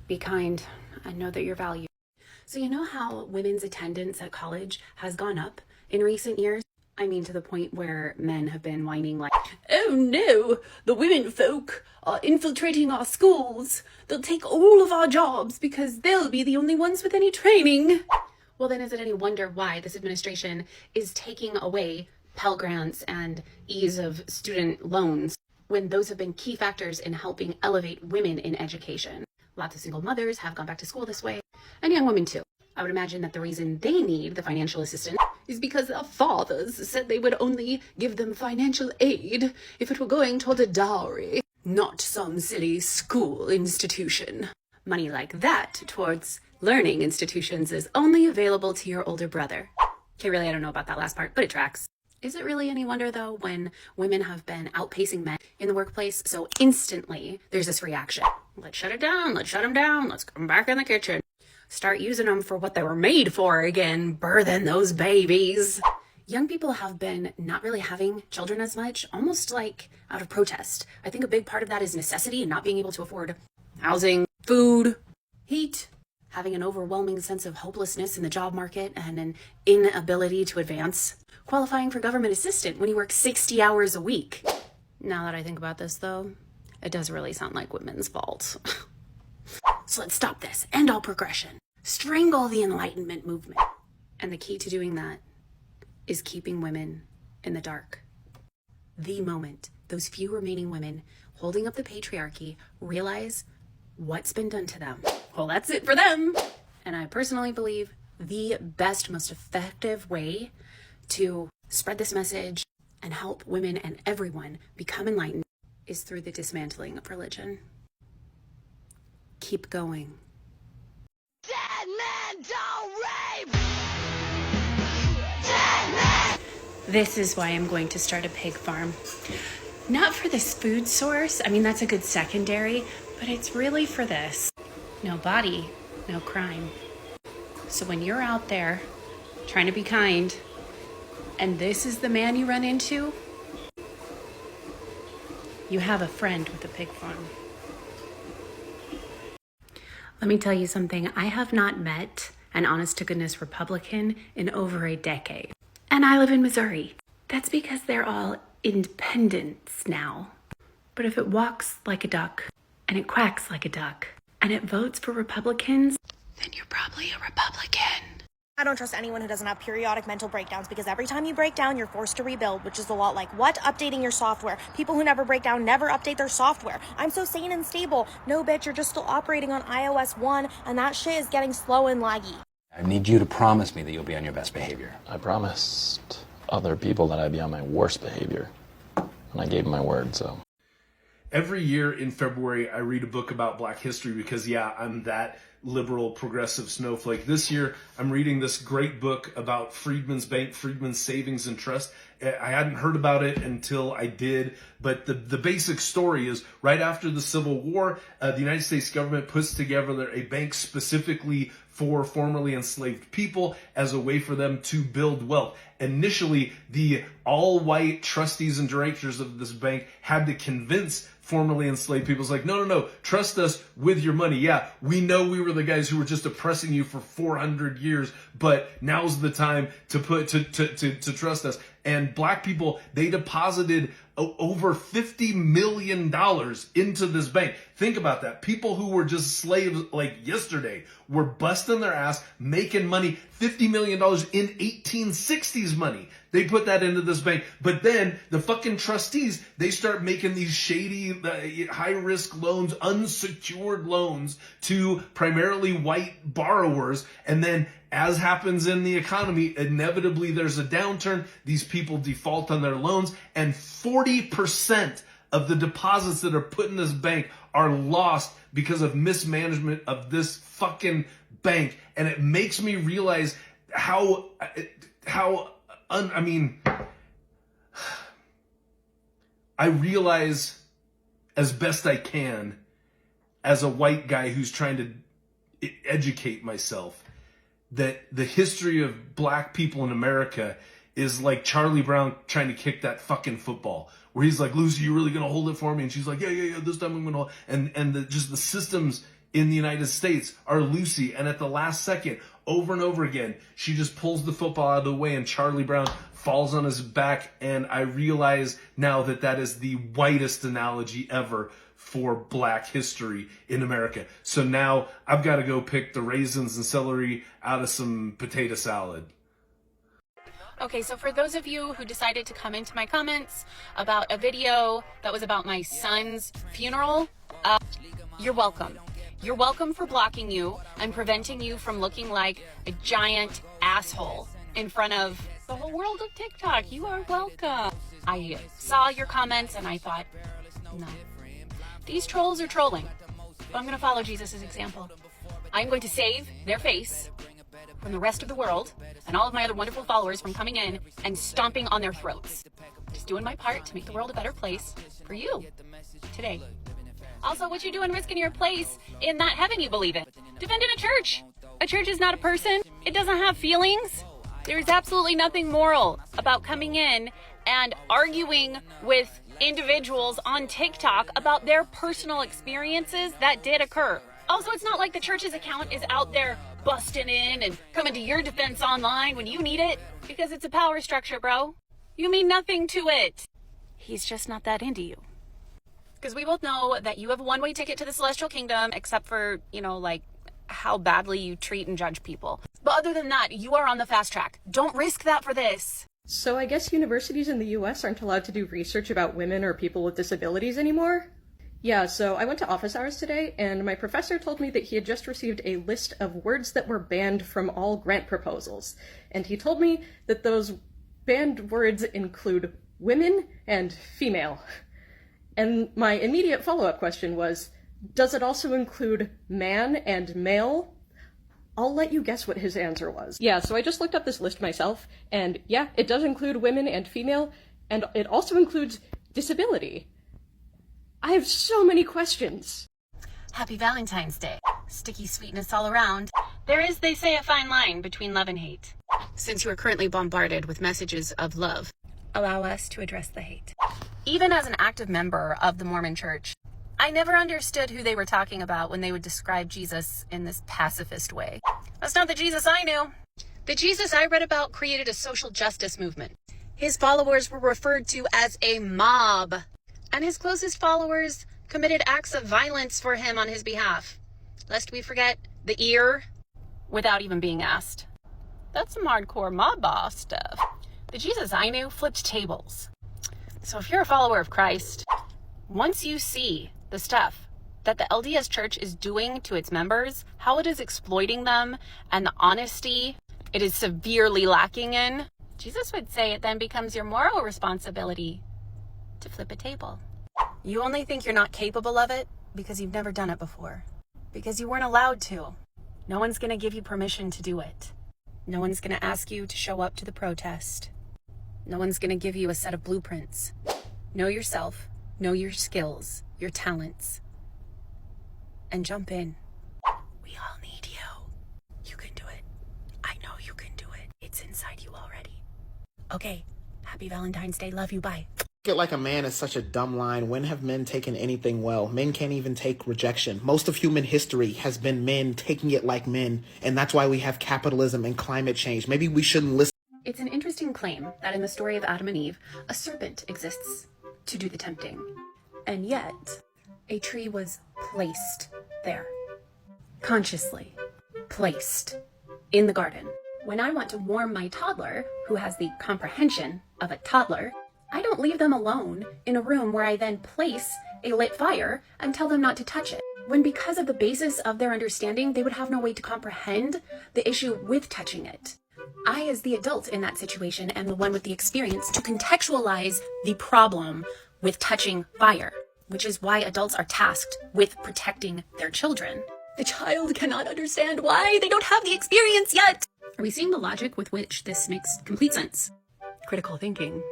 be kind, and know that you're valued. So you know how women's attendance at college has gone up in recent years? I mean, to the point where men have been whining like, oh no, the women folk are infiltrating our schools. They'll take all of our jobs because they'll be the only ones with any training. Well, then is it any wonder why this administration is taking away Pell Grants and ease of student loans when those have been key factors in helping elevate women in education? Lots of single mothers have gone back to school this way, and young women too. I would imagine that the reason they need the financial assistance is because their fathers said they would only give them financial aid if it were going toward a dowry, not some silly school institution. Money like that towards learning institutions is only available to your older brother. Okay, really, I don't know about that last part, but it tracks. Is it really any wonder, though, when women have been outpacing men in the workplace, so instantly there's this reaction? Let's shut it down, let's shut them down, let's come back in the kitchen. Start using them for what they were made for again, birthing those babies. Young people have been not really having children as much, almost like out of protest. I think a big part of that is necessity and not being able to afford housing, food, heat, having an overwhelming sense of hopelessness in the job market and an inability to advance. Qualifying for government assistance when you work 60 hours a week. Now that I think about this, though, it does really sound like women's fault. So let's stop this. End all progression. Strangle the Enlightenment movement. And the key to doing that is keeping women in the dark. The moment those few remaining women holding up the patriarchy realize what's been done to them, well, that's it for them. And I personally believe the best, most effective way to spread this message and help women and everyone become enlightened is through the dismantling of religion. Keep going. Dead men don't rape! Dead men! This is why I'm going to start a pig farm. Not for this food source, I mean that's a good secondary, but it's really for this. No body, no crime. So when you're out there trying to be kind, and this is the man you run into, you have a friend with a pig farm. Let me tell you something. I have not met an honest-to-goodness Republican in over a decade. And I live in Missouri. That's because they're all independents now. But if it walks like a duck, and it quacks like a duck, and it votes for Republicans, then you're probably a Republican. I don't trust anyone who doesn't have periodic mental breakdowns, because every time you break down, you're forced to rebuild, which is a lot like what? Updating your software. People who never break down never update their software. I'm so sane and stable. No, bitch, you're just still operating on iOS 1, and that shit is getting slow and laggy. I need you to promise me that you'll be on your best behavior. I promised other people that I'd be on my worst behavior, and I gave my word, so. Every year in February, I read a book about Black history because, yeah, I'm that liberal, progressive snowflake. This year, I'm reading this great book about Freedmen's Bank, Freedmen's Savings and Trust. I hadn't heard about it until I did, but the basic story is right after the Civil War, the United States government puts together a bank specifically for formerly enslaved people as a way for them to build wealth. Initially, the all-white trustees and directors of this bank had to convince formerly enslaved people. It's like, no, trust us with your money. Yeah, we know we were the guys who were just oppressing you for 400 years, but now's the time to trust us. And Black people, they deposited over $50 million into this bank. Think about that. People who were just slaves like yesterday were busting their ass, making money, $50 million in 1860s money. They put that into this bank. But then the fucking trustees, they start making these shady, high-risk loans, unsecured loans to primarily white borrowers. And then, as happens in the economy, inevitably there's a downturn. These people default on their loans, and 40% of the deposits that are put in this bank are lost because of mismanagement of this fucking bank. And it makes me realize I realize as best I can as a white guy who's trying to educate myself that the history of Black people in America is like Charlie Brown trying to kick that fucking football, where he's like, Lucy, you really gonna hold it for me? And she's like, yeah, this time I'm gonna hold. And just the systems in the United States are Lucy, and at the last second, over and over again, she just pulls the football out of the way and Charlie Brown falls on his back. And I realize now that that is the whitest analogy ever for Black history in America. So now I've got to go pick the raisins and celery out of some potato salad. Okay, so for those of you who decided to come into my comments about a video that was about my son's funeral, you're welcome. You're welcome for blocking you and preventing you from looking like a giant asshole in front of The whole world of TikTok, you are welcome. I saw your comments and I thought, no. These trolls are trolling. But I'm going to follow Jesus' example. I'm going to save their face from the rest of the world and all of my other wonderful followers from coming in and stomping on their throats. Just doing my part to make the world a better place for you today. Also, what you doing risking your place in that heaven you believe in? Defending a church. A church is not a person. It doesn't have feelings. There's absolutely nothing moral about coming in and arguing with individuals on TikTok about their personal experiences that did occur. Also, it's not like the church's account is out there busting in and coming to your defense online when you need it, because it's a power structure, bro. You mean nothing to it. He's just not that into you. Because we both know that you have a one-way ticket to the celestial kingdom, except for, like how badly you treat and judge people. But other than that, you are on the fast track. Don't risk that for this. So I guess universities in the US aren't allowed to do research about women or people with disabilities anymore? Yeah, so I went to office hours today, and my professor told me that he had just received a list of words that were banned from all grant proposals. And he told me that those banned words include women and female. And my immediate follow-up question was, does it also include man and male? I'll let you guess what his answer was. Yeah, so I just looked up this list myself, and yeah, it does include women and female, and it also includes disability. I have so many questions. Happy Valentine's Day. Sticky sweetness all around. There is, they say, a fine line between love and hate. Since you are currently bombarded with messages of love, allow us to address the hate. Even as an active member of the Mormon Church, I never understood who they were talking about when they would describe Jesus in this pacifist way. That's not the Jesus I knew. The Jesus I read about created a social justice movement. His followers were referred to as a mob, and his closest followers committed acts of violence for him on his behalf. Lest we forget the ear, without even being asked. That's some hardcore mob boss stuff. The Jesus I knew flipped tables. So if you're a follower of Christ, once you see the stuff that the LDS Church is doing to its members, how it is exploiting them, and the honesty it is severely lacking in, Jesus would say it then becomes your moral responsibility to flip a table. You only think you're not capable of it because you've never done it before. Because you weren't allowed to. No one's going to give you permission to do it. No one's going to ask you to show up to the protest. No one's going to give you a set of blueprints. Know yourself, know your skills, your talents, and jump in. We all need you. You can do it. I know you can do it. It's inside you already. Okay, happy Valentine's Day. Love you. Bye. It like a man is such a dumb line. When have men taken anything well? Men can't even take rejection. Most of human history has been men taking it like men, and that's why we have capitalism and climate change. Maybe we shouldn't listen. It's an interesting claim that in the story of Adam and Eve, a serpent exists to do the tempting. And yet, a tree was placed there. Consciously placed in the garden. When I want to warm my toddler, who has the comprehension of a toddler, I don't leave them alone in a room where I then place a lit fire and tell them not to touch it. When because of the basis of their understanding, they would have no way to comprehend the issue with touching it. I, as the adult in that situation, am the one with the experience to contextualize the problem with touching fire, which is why adults are tasked with protecting their children. The child cannot understand why they don't have the experience yet. Are we seeing the logic with which this makes complete sense? Critical thinking.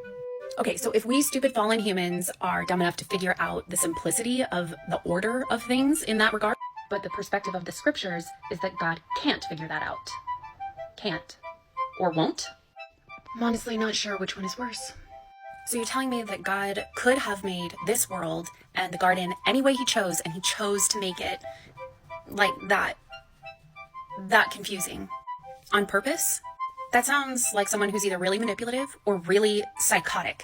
Okay, so if we stupid fallen humans are dumb enough to figure out the simplicity of the order of things in that regard, but the perspective of the scriptures is that God can't figure that out. Can't. Or won't? I'm honestly not sure which one is worse. So you're telling me that God could have made this world and the garden any way he chose, and he chose to make it like that confusing on purpose? That sounds like someone who's either really manipulative or really psychotic.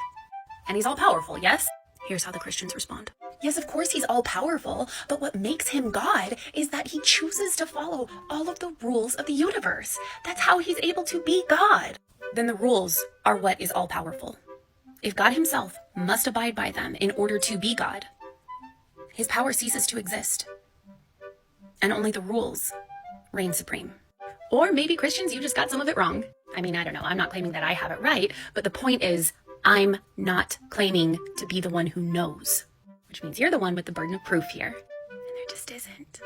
And he's all powerful, yes? Here's how the Christians respond. Yes, of course he's all powerful, but what makes him God is that he chooses to follow all of the rules of the universe. That's how he's able to be God. Then the rules are what is all powerful. If God himself must abide by them in order to be God, his power ceases to exist. And only the rules reign supreme. Or maybe Christians, you just got some of it wrong. I mean, I don't know. I'm not claiming that I have it right, but the point is, I'm not claiming to be the one who knows, which means you're the one with the burden of proof here. And there just isn't.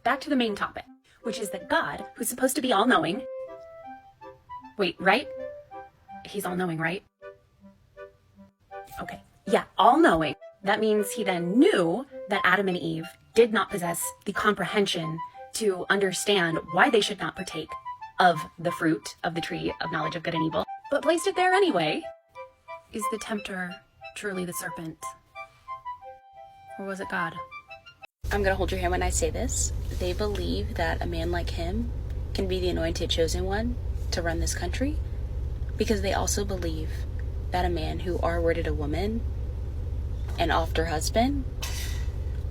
Back to the main topic, which is that God, who's supposed to be all-knowing, wait, right? He's all-knowing, right? Okay, yeah, all-knowing. That means he then knew that Adam and Eve did not possess the comprehension to understand why they should not partake of the fruit of the tree of knowledge of good and evil, but placed it there anyway. Is the tempter truly the serpent? Or was it God? I'm gonna hold your hand when I say this. They believe that a man like him can be the anointed chosen one to run this country, because they also believe that a man who R-worded a woman and offed her husband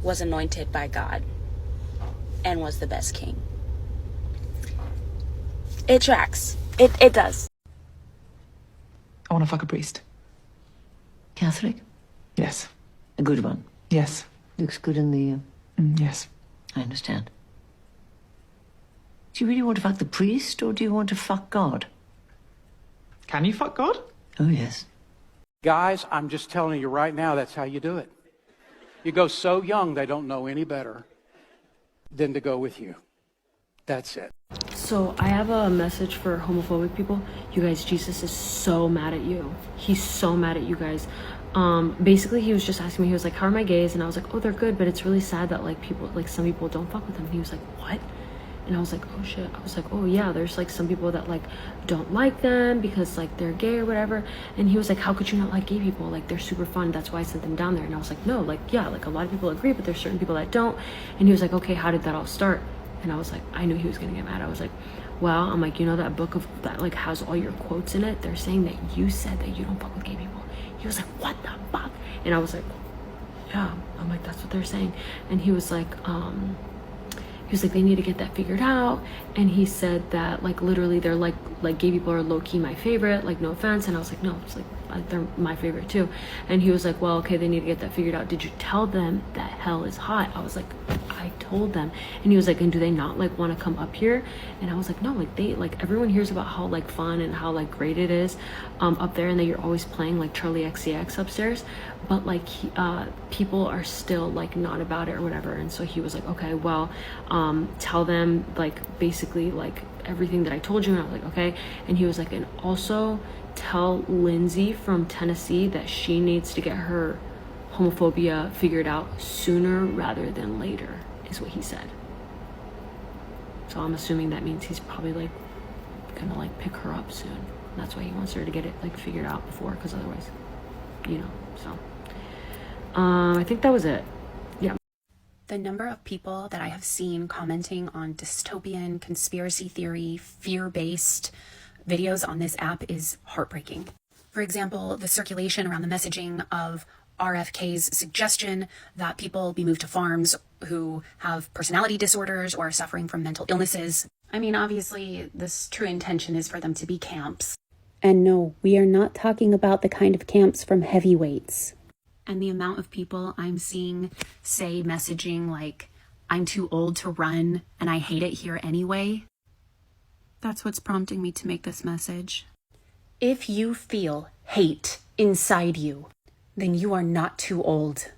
was anointed by God and was the best king. It tracks. It does. I want to fuck a priest. Catholic? Yes. A good one? Yes. Looks good in the... Yes. I understand. Do you really want to fuck the priest, or do you want to fuck God? Can you fuck God? Oh, yes. Guys, I'm just telling you right now, that's how you do it. You go so young, they don't know any better than to go with you. That's it. So I have a message for homophobic people. You guys, Jesus is so mad at you. He's so mad at you guys. Basically he was just asking me, he was like, how are my gays? And I was like, oh, they're good, but it's really sad that like people, like some people don't fuck with them. And he was like, what? And I was like, oh shit. I was like, oh yeah, there's like some people that like don't like them because like they're gay or whatever. And he was like, how could you not like gay people? Like they're super fun. That's why I sent them down there. And I was like, no, like, yeah, like a lot of people agree, but there's certain people that don't. And he was like, okay, how did that all start? And I was like, I knew he was gonna get mad. I was like, well, I'm like, you know that book of that like has all your quotes in it? They're saying that you said that you don't fuck with gay people. He was like, what the fuck? And I was like, yeah. I'm like, that's what they're saying. And he was like, they need to get that figured out. And he said that like literally they're like gay people are low-key my favorite, like no offense. And I was like, no, it's like they're my favorite too. And he was like, well, okay, they need to get that figured out. Did you tell them that hell is hot? I was like, I told them. And he was like, and do they not like want to come up here? And I was like, no, like they like everyone hears about how like fun and how like great it is up there, and that you're always playing like Charlie XCX upstairs, but like people are still like not about it or whatever. And so he was like, okay, well, tell them like basically like everything that I told you. And I was like, okay. And he was like, and also tell Lindsay from Tennessee that she needs to get her homophobia figured out sooner rather than later, is what he said. So I'm assuming that means he's probably like gonna like pick her up soon. That's why he wants her to get it like figured out before, because otherwise, you know. So I think that was it. Yeah. The number of people that I have seen commenting on dystopian, conspiracy theory, fear-based videos on this app is heartbreaking. For example, the circulation around the messaging of RFK's suggestion that people be moved to farms who have personality disorders or are suffering from mental illnesses. I mean, obviously, this true intention is for them to be camps. And no, we are not talking about the kind of camps from heavyweights. And the amount of people I'm seeing say messaging like, I'm too old to run and I hate it here anyway. That's what's prompting me to make this message. If you feel hate inside you, then you are not too old.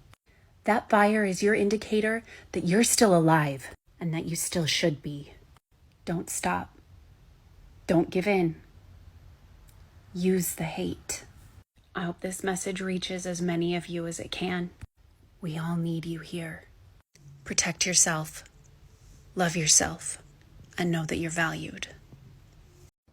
That fire is your indicator that you're still alive and that you still should be. Don't stop. Don't give in. Use the hate. I hope this message reaches as many of you as it can. We all need you here. Protect yourself, love yourself, and know that you're valued.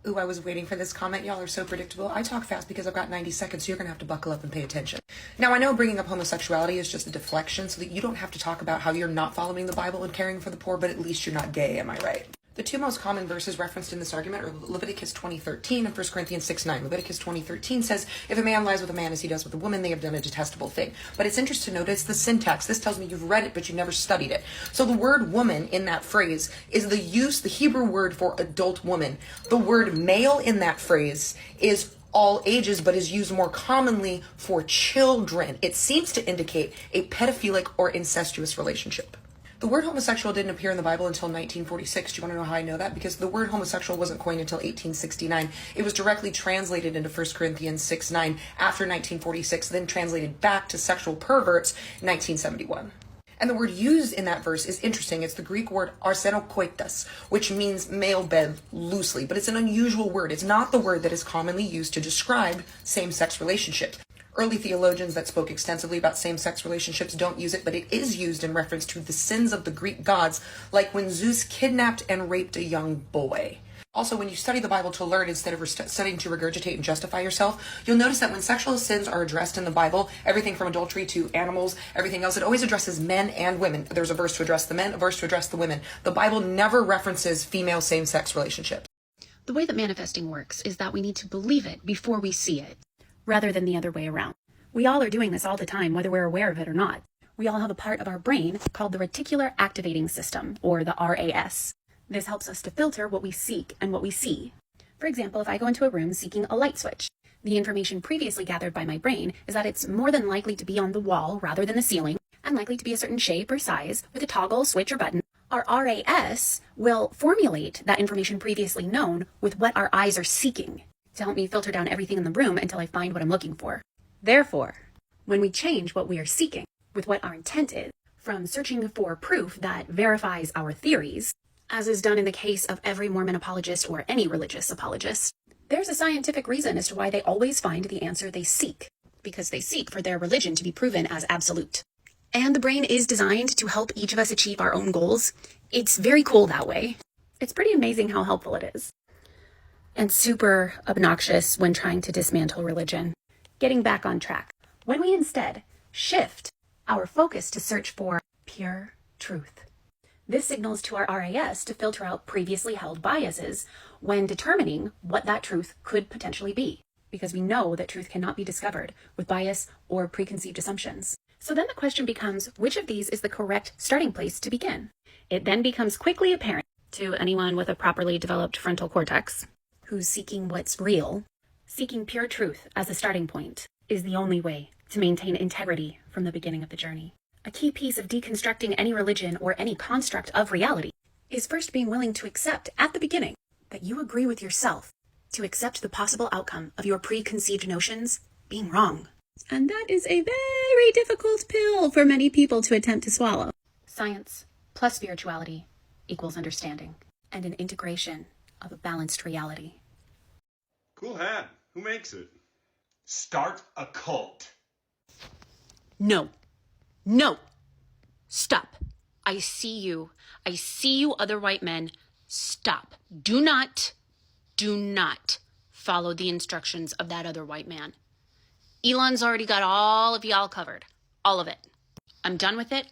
Ooh, I was waiting for this comment. Y'all are so predictable. I talk fast because I've got 90 seconds, so you're gonna have to buckle up and pay attention. Now, I know bringing up homosexuality is just a deflection so that you don't have to talk about how you're not following the Bible and caring for the poor, but at least you're not gay, am I right? The two most common verses referenced in this argument are Leviticus 20:13 and 1 Corinthians 6:9. Leviticus 20:13 says, if a man lies with a man as he does with a woman, they have done a detestable thing. But it's interesting to note it's the syntax. This tells me you've read it, but you never studied it. So the word woman in that phrase is the Hebrew word for adult woman. The word male in that phrase is all ages, but is used more commonly for children. It seems to indicate a pedophilic or incestuous relationship. The The word homosexual didn't appear in the Bible until 1946. Do you want to know how I know that? Because the word homosexual wasn't coined until 1869. It was directly translated into 1 Corinthians 6:9 after 1946, then translated back to sexual perverts in 1971. And the word used in that verse is interesting. It's the Greek word arsenokoitas, which means male bed loosely, but it's an unusual word. It's not the word that is commonly used to describe same-sex relationships. Early theologians that spoke extensively about same-sex relationships don't use it, but it is used in reference to the sins of the Greek gods, like when Zeus kidnapped and raped a young boy. Also, when you study the Bible to learn instead of studying to regurgitate and justify yourself, you'll notice that when sexual sins are addressed in the Bible, everything from adultery to animals, everything else, it always addresses men and women. There's a verse to address the men, a verse to address the women. The Bible never references female same-sex relationships. The way that manifesting works is that we need to believe it before we see it, rather than the other way around. We all are doing this all the time, whether we're aware of it or not. We all have a part of our brain called the reticular activating system, or the RAS. This helps us to filter what we seek and what we see. For example, if I go into a room seeking a light switch, the information previously gathered by my brain is that it's more than likely to be on the wall rather than the ceiling, and likely to be a certain shape or size with a toggle, switch, or button. Our RAS will formulate that information previously known with what our eyes are seeking to help me filter down everything in the room until I find what I'm looking for. Therefore, when we change what we are seeking with what our intent is, from searching for proof that verifies our theories, as is done in the case of every Mormon apologist or any religious apologist, there's a scientific reason as to why they always find the answer they seek, because they seek for their religion to be proven as absolute. And the brain is designed to help each of us achieve our own goals. It's very cool that way. It's pretty amazing how helpful it is. And super obnoxious when trying to dismantle religion. Getting back on track. When we instead shift our focus to search for pure truth, this signals to our RAS to filter out previously held biases when determining what that truth could potentially be, because we know that truth cannot be discovered with bias or preconceived assumptions. So then the question becomes, which of these is the correct starting place to begin? It then becomes quickly apparent to anyone with a properly developed frontal cortex who's seeking what's real. Seeking pure truth as a starting point is the only way to maintain integrity from the beginning of the journey. A key piece of deconstructing any religion or any construct of reality is first being willing to accept at the beginning that you agree with yourself, to accept the possible outcome of your preconceived notions being wrong. And that is a very difficult pill for many people to attempt to swallow. Science plus spirituality equals understanding and an integration of a balanced reality. Cool hat. Who makes it? Start a cult. No. No! Stop. I see you. I see you, other white men. Stop. Do not follow the instructions of that other white man. Elon's already got all of y'all covered. All of it. I'm done with it.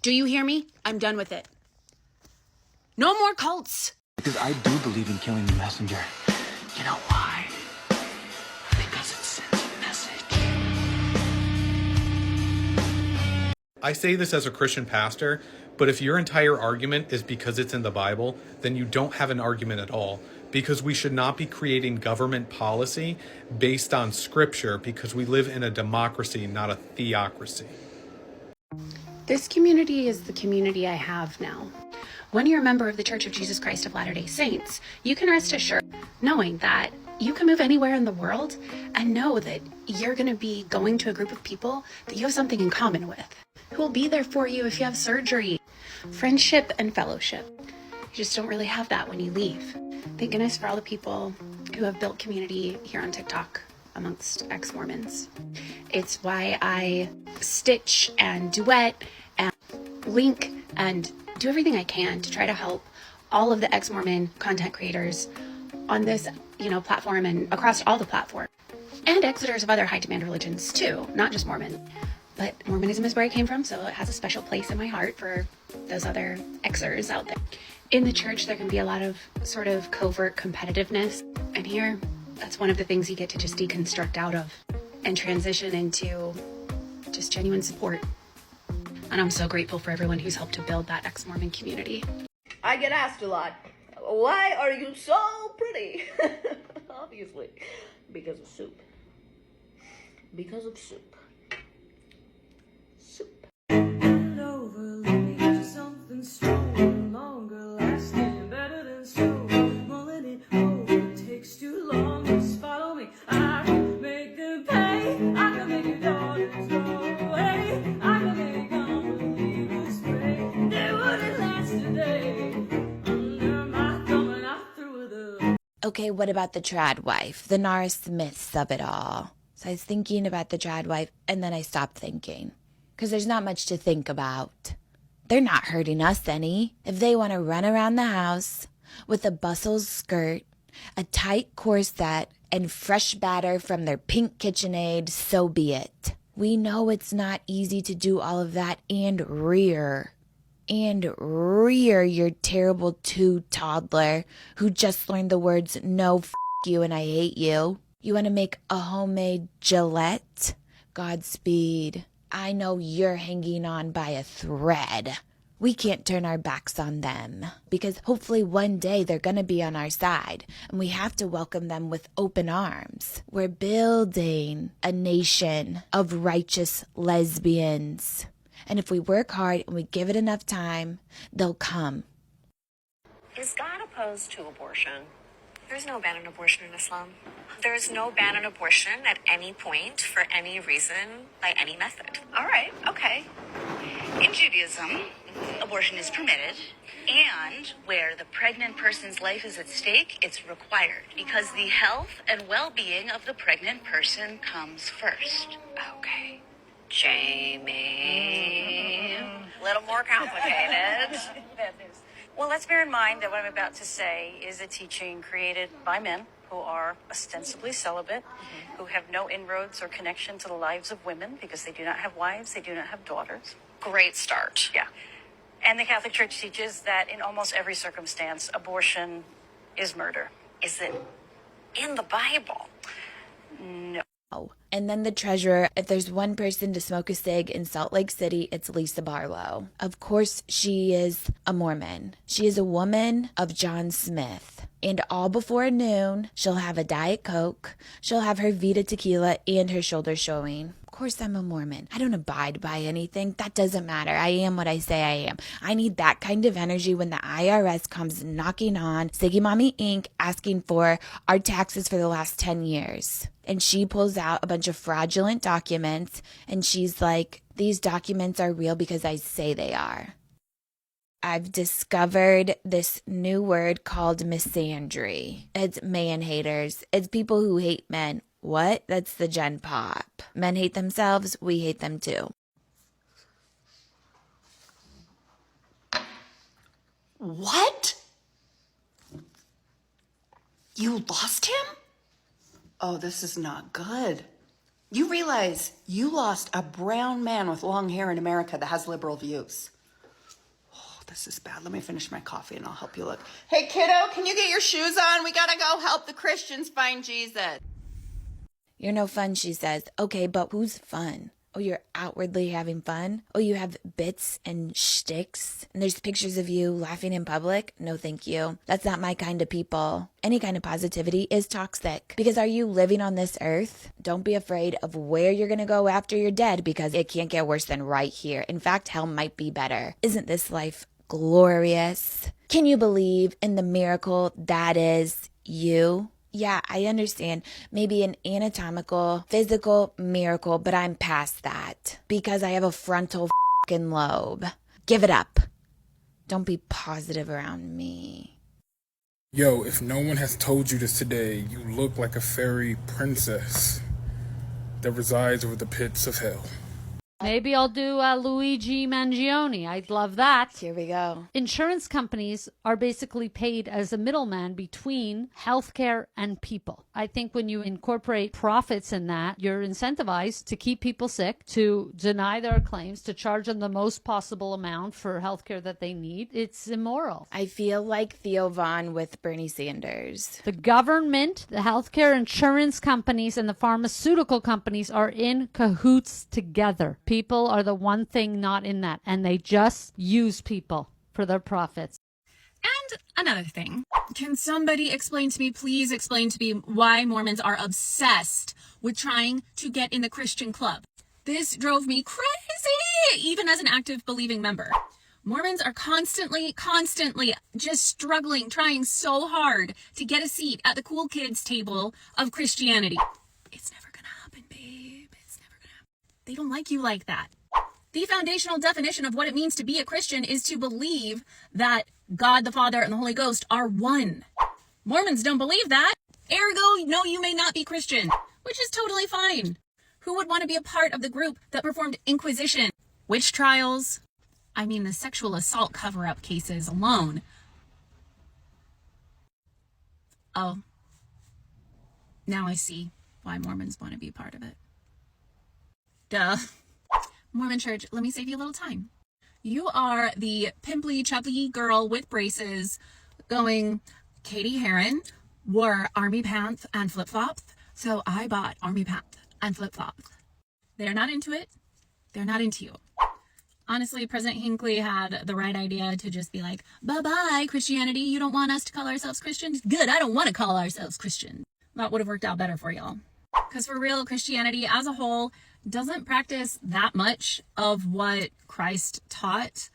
Do you hear me? I'm done with it. No more cults. Because I do believe in killing the messenger. You know why? Because it sends a message. I say this as a Christian pastor, but if your entire argument is because it's in the Bible, then you don't have an argument at all. Because we should not be creating government policy based on scripture, because we live in a democracy, not a theocracy. This community is the community I have now. When you're a member of the Church of Jesus Christ of Latter-day Saints, you can rest assured knowing that you can move anywhere in the world and know that you're going to be going to a group of people that you have something in common with, who will be there for you if you have surgery. Friendship and fellowship. You just don't really have that when you leave. Thank goodness for all the people who have built community here on TikTok amongst ex-Mormons. It's why I stitch and duet and link and do everything I can to try to help all of the ex-Mormon content creators on this, platform and across all the platforms. And exiters of other high-demand religions too, not just Mormon. But Mormonism is where I came from, so it has a special place in my heart for those other Xers out there. In the church, there can be a lot of sort of covert competitiveness. And here, that's one of the things you get to just deconstruct out of and transition into just genuine support. And I'm so grateful for everyone who's helped to build that ex-Mormon community. I get asked a lot, why are you so pretty? Obviously, because of soup. Because of soup. Soup. Something strong, longer lasting, better than slow. Mulling it over takes too long. Just follow me. I can make them pay. I can make your daughters go away. I can make unbelievers pray. They wouldn't last today. Under my thumb and I threw the. Okay, what about the trad wife? The Norris myths of it all. So I was thinking about the trad wife, and then I stopped thinking. Because there's not much to think about. They're not hurting us any. If they want to run around the house with a bustle skirt, a tight corset, and fresh batter from their pink KitchenAid, so be it. We know it's not easy to do all of that and rear your terrible 2 toddler who just learned the words no, f*** you and I hate you. You want to make a homemade Gillette? Godspeed. I know you're hanging on by a thread. We can't turn our backs on them because hopefully one day they're going to be on our side and we have to welcome them with open arms. We're building a nation of righteous lesbians. And if we work hard and we give it enough time, they'll come. Is God opposed to abortion? There's no ban on abortion in Islam. There's no ban on abortion at any point, for any reason, by any method. All right, okay. In Judaism, abortion is permitted, and where the pregnant person's life is at stake, it's required, because the health and well-being of the pregnant person comes first. Okay. Jamie. A little more complicated. Well, let's bear in mind that what I'm about to say is a teaching created by men who are ostensibly celibate, who have no inroads or connection to the lives of women because they do not have wives, they do not have daughters. Great start. Yeah. And the Catholic Church teaches that in almost every circumstance, abortion is murder. Is it in the Bible? No. And then the treasurer, if there's one person to smoke a cig in Salt Lake City, it's Lisa Barlow. Of course, she is a Mormon. She is a woman of John Smith. And all before noon, she'll have a Diet Coke, she'll have her Vita tequila, and her shoulders showing. Of course, I'm a Mormon. I don't abide by anything. That doesn't matter. I am what I say I am. I need that kind of energy when the IRS comes knocking on Siggy Mommy Inc. asking for our taxes for the last 10 years. And she pulls out a bunch of fraudulent documents, and she's like, these documents are real because I say they are. I've discovered this new word called misandry. It's man haters. It's people who hate men. What? That's the Gen Pop. Men hate themselves. We hate them too. What? You lost him? Oh, this is not good. You realize you lost a brown man with long hair in America that has liberal views. Oh, this is bad. Let me finish my coffee and I'll help you look. Hey, kiddo, can you get your shoes on? We gotta go help the Christians find Jesus. You're no fun, she says. Okay, but who's fun? Oh, you're outwardly having fun? Oh, you have bits and shticks? And there's pictures of you laughing in public? No, thank you. That's not my kind of people. Any kind of positivity is toxic. Because are you living on this earth? Don't be afraid of where you're going to go after you're dead, because it can't get worse than right here. In fact, hell might be better. Isn't this life glorious? Can you believe in the miracle that is you? Yeah, I understand. Maybe an anatomical, physical miracle, but I'm past that. Because I have a frontal fucking lobe. Give it up. Don't be positive around me. Yo, if no one has told you this today, you look like a fairy princess that resides over the pits of hell. Maybe I'll do Luigi Mangione. I'd love that. Here we go. Insurance companies are basically paid as a middleman between healthcare and people. I think when you incorporate profits in that, you're incentivized to keep people sick, to deny their claims, to charge them the most possible amount for healthcare that they need. It's immoral. I feel like Theo Vaughn with Bernie Sanders. The government, the healthcare insurance companies, and the pharmaceutical companies are in cahoots together. People are the one thing not in that, and they just use people for their profits. And another thing, can somebody explain to me, please explain to me, why Mormons are obsessed with trying to get in the Christian club? This drove me crazy, even as an active believing member. Mormons are constantly just struggling, trying so hard to get a seat at the cool kids table of Christianity. It's never gonna happen, babe. It's never gonna happen. They don't like you like that. The foundational definition of what it means to be a Christian is to believe that God the Father and the Holy Ghost are one. Mormons don't believe that. Ergo, no, you may not be Christian, which is totally fine. Who would want to be a part of the group that performed inquisition, witch trials? I mean, the sexual assault cover-up cases alone. Oh, now I see why Mormons want to be part of it. Duh. Mormon Church, let me save you a little time. You are the pimply, chubby girl with braces going, Katie Heron wore army pants and flip-flops, so I bought army pants and flip-flops. They're not into it. They're not into you. Honestly, President Hinckley had the right idea to just be like, bye-bye, Christianity. You don't want us to call ourselves Christians? Good, I don't want to call ourselves Christians. That would have worked out better for y'all. Because for real, Christianity as a whole doesn't practice that much of what Christ taught.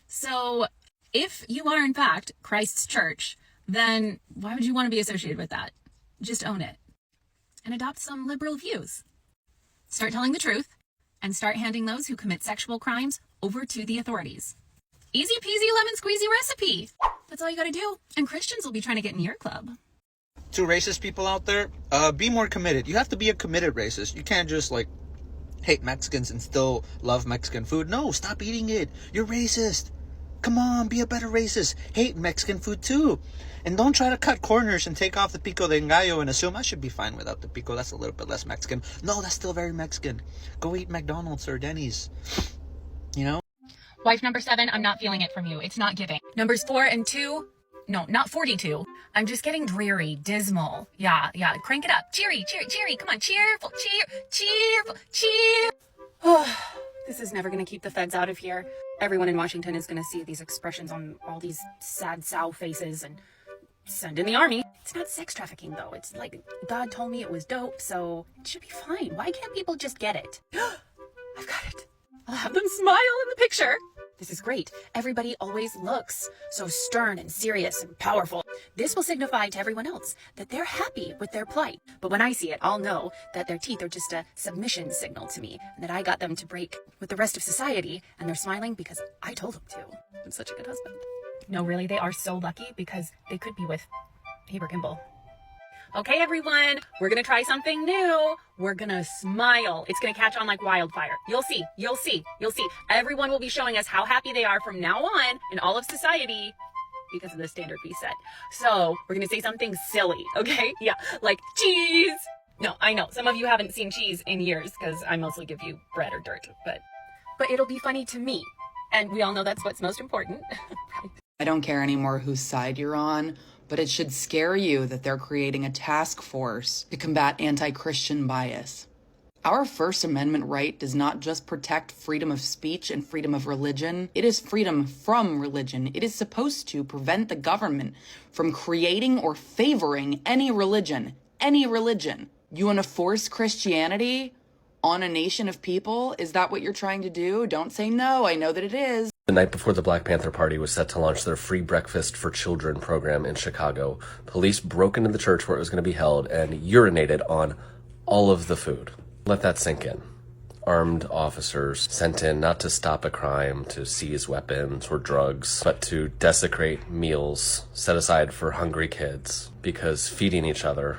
So if you are, in fact, Christ's church, then why would you want to be associated with that? Just own it. And adopt some liberal views. Start telling the truth. And start handing those who commit sexual crimes over to the authorities. Easy peasy lemon squeezy recipe. That's all you gotta do. And Christians will be trying to get in your club. To racist people out there, be more committed. You have to be a committed racist. You can't just hate Mexicans and still love Mexican food. No, stop eating it. You're racist. Come on, be a better racist. Hate Mexican food too. And don't try to cut corners and take off the pico de gallo and assume I should be fine without the pico. That's a little bit less Mexican. No, that's still very Mexican. Go eat McDonald's or Denny's. You know? Wife number 7, I'm not feeling it from you. It's not giving. Numbers 4 and 2, no, not 42. I'm just getting dreary, dismal. Yeah, crank it up. Cheery. Come on, cheerful. Oh, this is never going to keep the feds out of here. Everyone in Washington is going to see these expressions on all these sad sow faces and send in the army. It's not sex trafficking, though. It's like, God told me it was dope, so it should be fine. Why can't people just get it? I've got it. I'll have them smile in the picture. This is great. Everybody always looks so stern and serious and powerful. This will signify to everyone else that they're happy with their plight. But when I see it, I'll know that their teeth are just a submission signal to me, and that I got them to break with the rest of society, and they're smiling because I told them to. I'm such a good husband. No, really, they are so lucky because they could be with Heber Kimball. Okay, everyone, we're gonna try something new. We're gonna smile. It's gonna catch on like wildfire. You'll see. Everyone will be showing us how happy they are from now on in all of society because of the standard piece set. So we're gonna say something silly, okay? Yeah, like cheese. No, I know, some of you haven't seen cheese in years because I mostly give you bread or dirt, but it'll be funny to me. And we all know that's what's most important. I don't care anymore whose side you're on, but it should scare you that they're creating a task force to combat anti-Christian bias. Our First Amendment right does not just protect freedom of speech and freedom of religion. It is freedom from religion. It is supposed to prevent the government from creating or favoring any religion. Any religion. You want to force Christianity on a nation of people? Is that what you're trying to do? Don't say no. I know that it is. The night before the Black Panther Party was set to launch their Free Breakfast for Children program in Chicago, police broke into the church where it was going to be held and urinated on all of the food. Let that sink in. Armed officers sent in not to stop a crime, to seize weapons or drugs, but to desecrate meals set aside for hungry kids, because feeding each other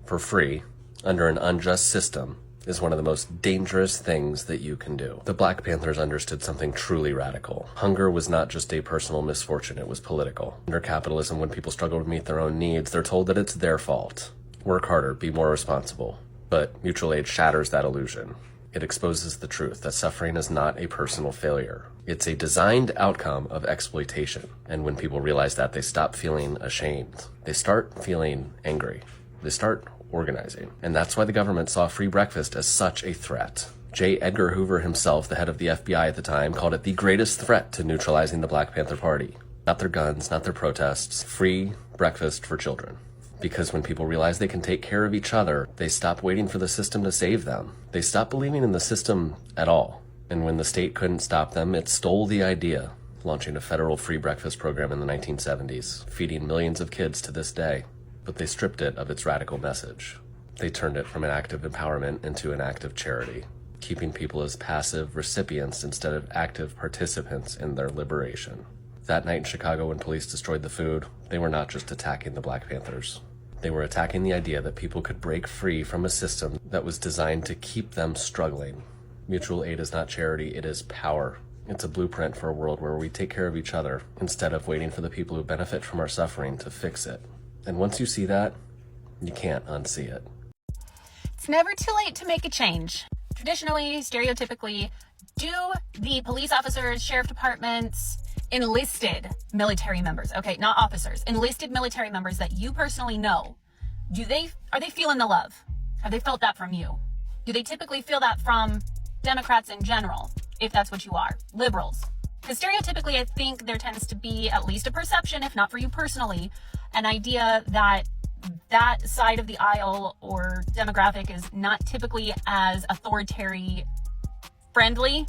for free under an unjust system is one of the most dangerous things that you can do. The Black Panthers understood something truly radical. Hunger was not just a personal misfortune, it was political. Under capitalism, when people struggle to meet their own needs, they're told that it's their fault. Work harder, be more responsible. But mutual aid shatters that illusion. It exposes the truth that suffering is not a personal failure. It's a designed outcome of exploitation. And when people realize that, they stop feeling ashamed. They start feeling angry. They start organizing. And that's why the government saw free breakfast as such a threat. J. Edgar Hoover himself, the head of the FBI at the time, called it the greatest threat to neutralizing the Black Panther Party. Not their guns, not their protests, free breakfast for children. Because when people realize they can take care of each other, they stop waiting for the system to save them. They stop believing in the system at all. And when the state couldn't stop them, it stole the idea, launching a federal free breakfast program in the 1970s, feeding millions of kids to this day. But they stripped it of its radical message. They turned it from an act of empowerment into an act of charity, keeping people as passive recipients instead of active participants in their liberation. That night in Chicago, when police destroyed the food, they were not just attacking the Black Panthers. They were attacking the idea that people could break free from a system that was designed to keep them struggling. Mutual aid is not charity, it is power. It's a blueprint for a world where we take care of each other instead of waiting for the people who benefit from our suffering to fix it. And once you see that, you can't unsee it. It's never too late to make a change. Traditionally, stereotypically, do the police officers, sheriff departments, enlisted military members, okay, not officers, enlisted military members that you personally know, are they feeling the love? Have they felt that from you? Do they typically feel that from Democrats in general, if that's what you are, liberals? Because stereotypically, I think there tends to be at least a perception, if not for you personally, an idea that that side of the aisle or demographic is not typically as authoritarian friendly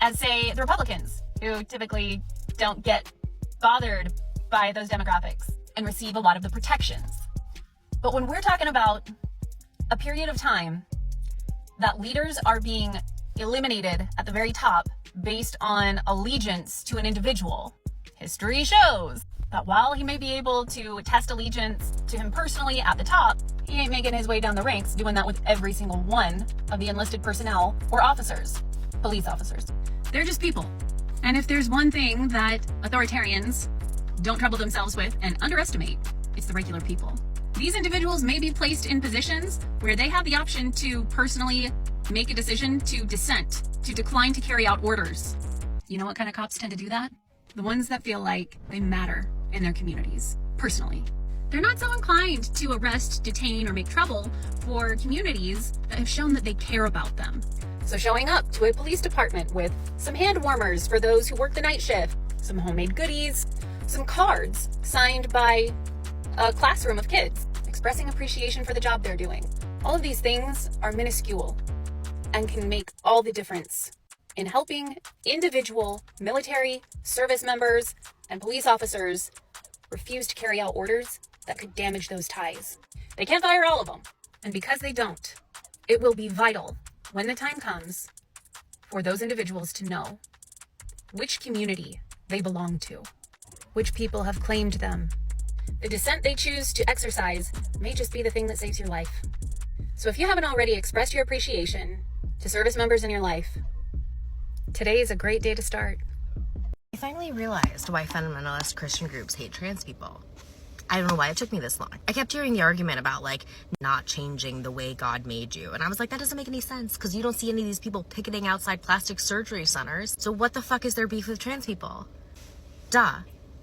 as, say, the Republicans, who typically don't get bothered by those demographics and receive a lot of the protections. But when we're talking about a period of time that leaders are being eliminated at the very top based on allegiance to an individual, history shows that while he may be able to test allegiance to him personally at the top, he ain't making his way down the ranks doing that with every single one of the enlisted personnel or officers, police officers. They're just people. And if there's one thing that authoritarians don't trouble themselves with and underestimate, it's the regular people. These individuals may be placed in positions where they have the option to personally make a decision to dissent, to decline to carry out orders. You know what kind of cops tend to do that? The ones that feel like they matter in their communities, personally. They're not so inclined to arrest, detain, or make trouble for communities that have shown that they care about them. So showing up to a police department with some hand warmers for those who work the night shift, some homemade goodies, some cards signed by a classroom of kids, expressing appreciation for the job they're doing. All of these things are minuscule and can make all the difference in helping individual military service members and police officers refuse to carry out orders that could damage those ties. They can't fire all of them, and because they don't, it will be vital when the time comes for those individuals to know which community they belong to, which people have claimed them. The dissent they choose to exercise may just be the thing that saves your life. So if you haven't already expressed your appreciation to service members in your life, today is a great day to start. I finally realized why fundamentalist Christian groups hate trans people. I don't know why it took me this long. I kept hearing the argument about, like, not changing the way God made you. And I was like, that doesn't make any sense because you don't see any of these people picketing outside plastic surgery centers. So what the fuck is their beef with trans people? Duh.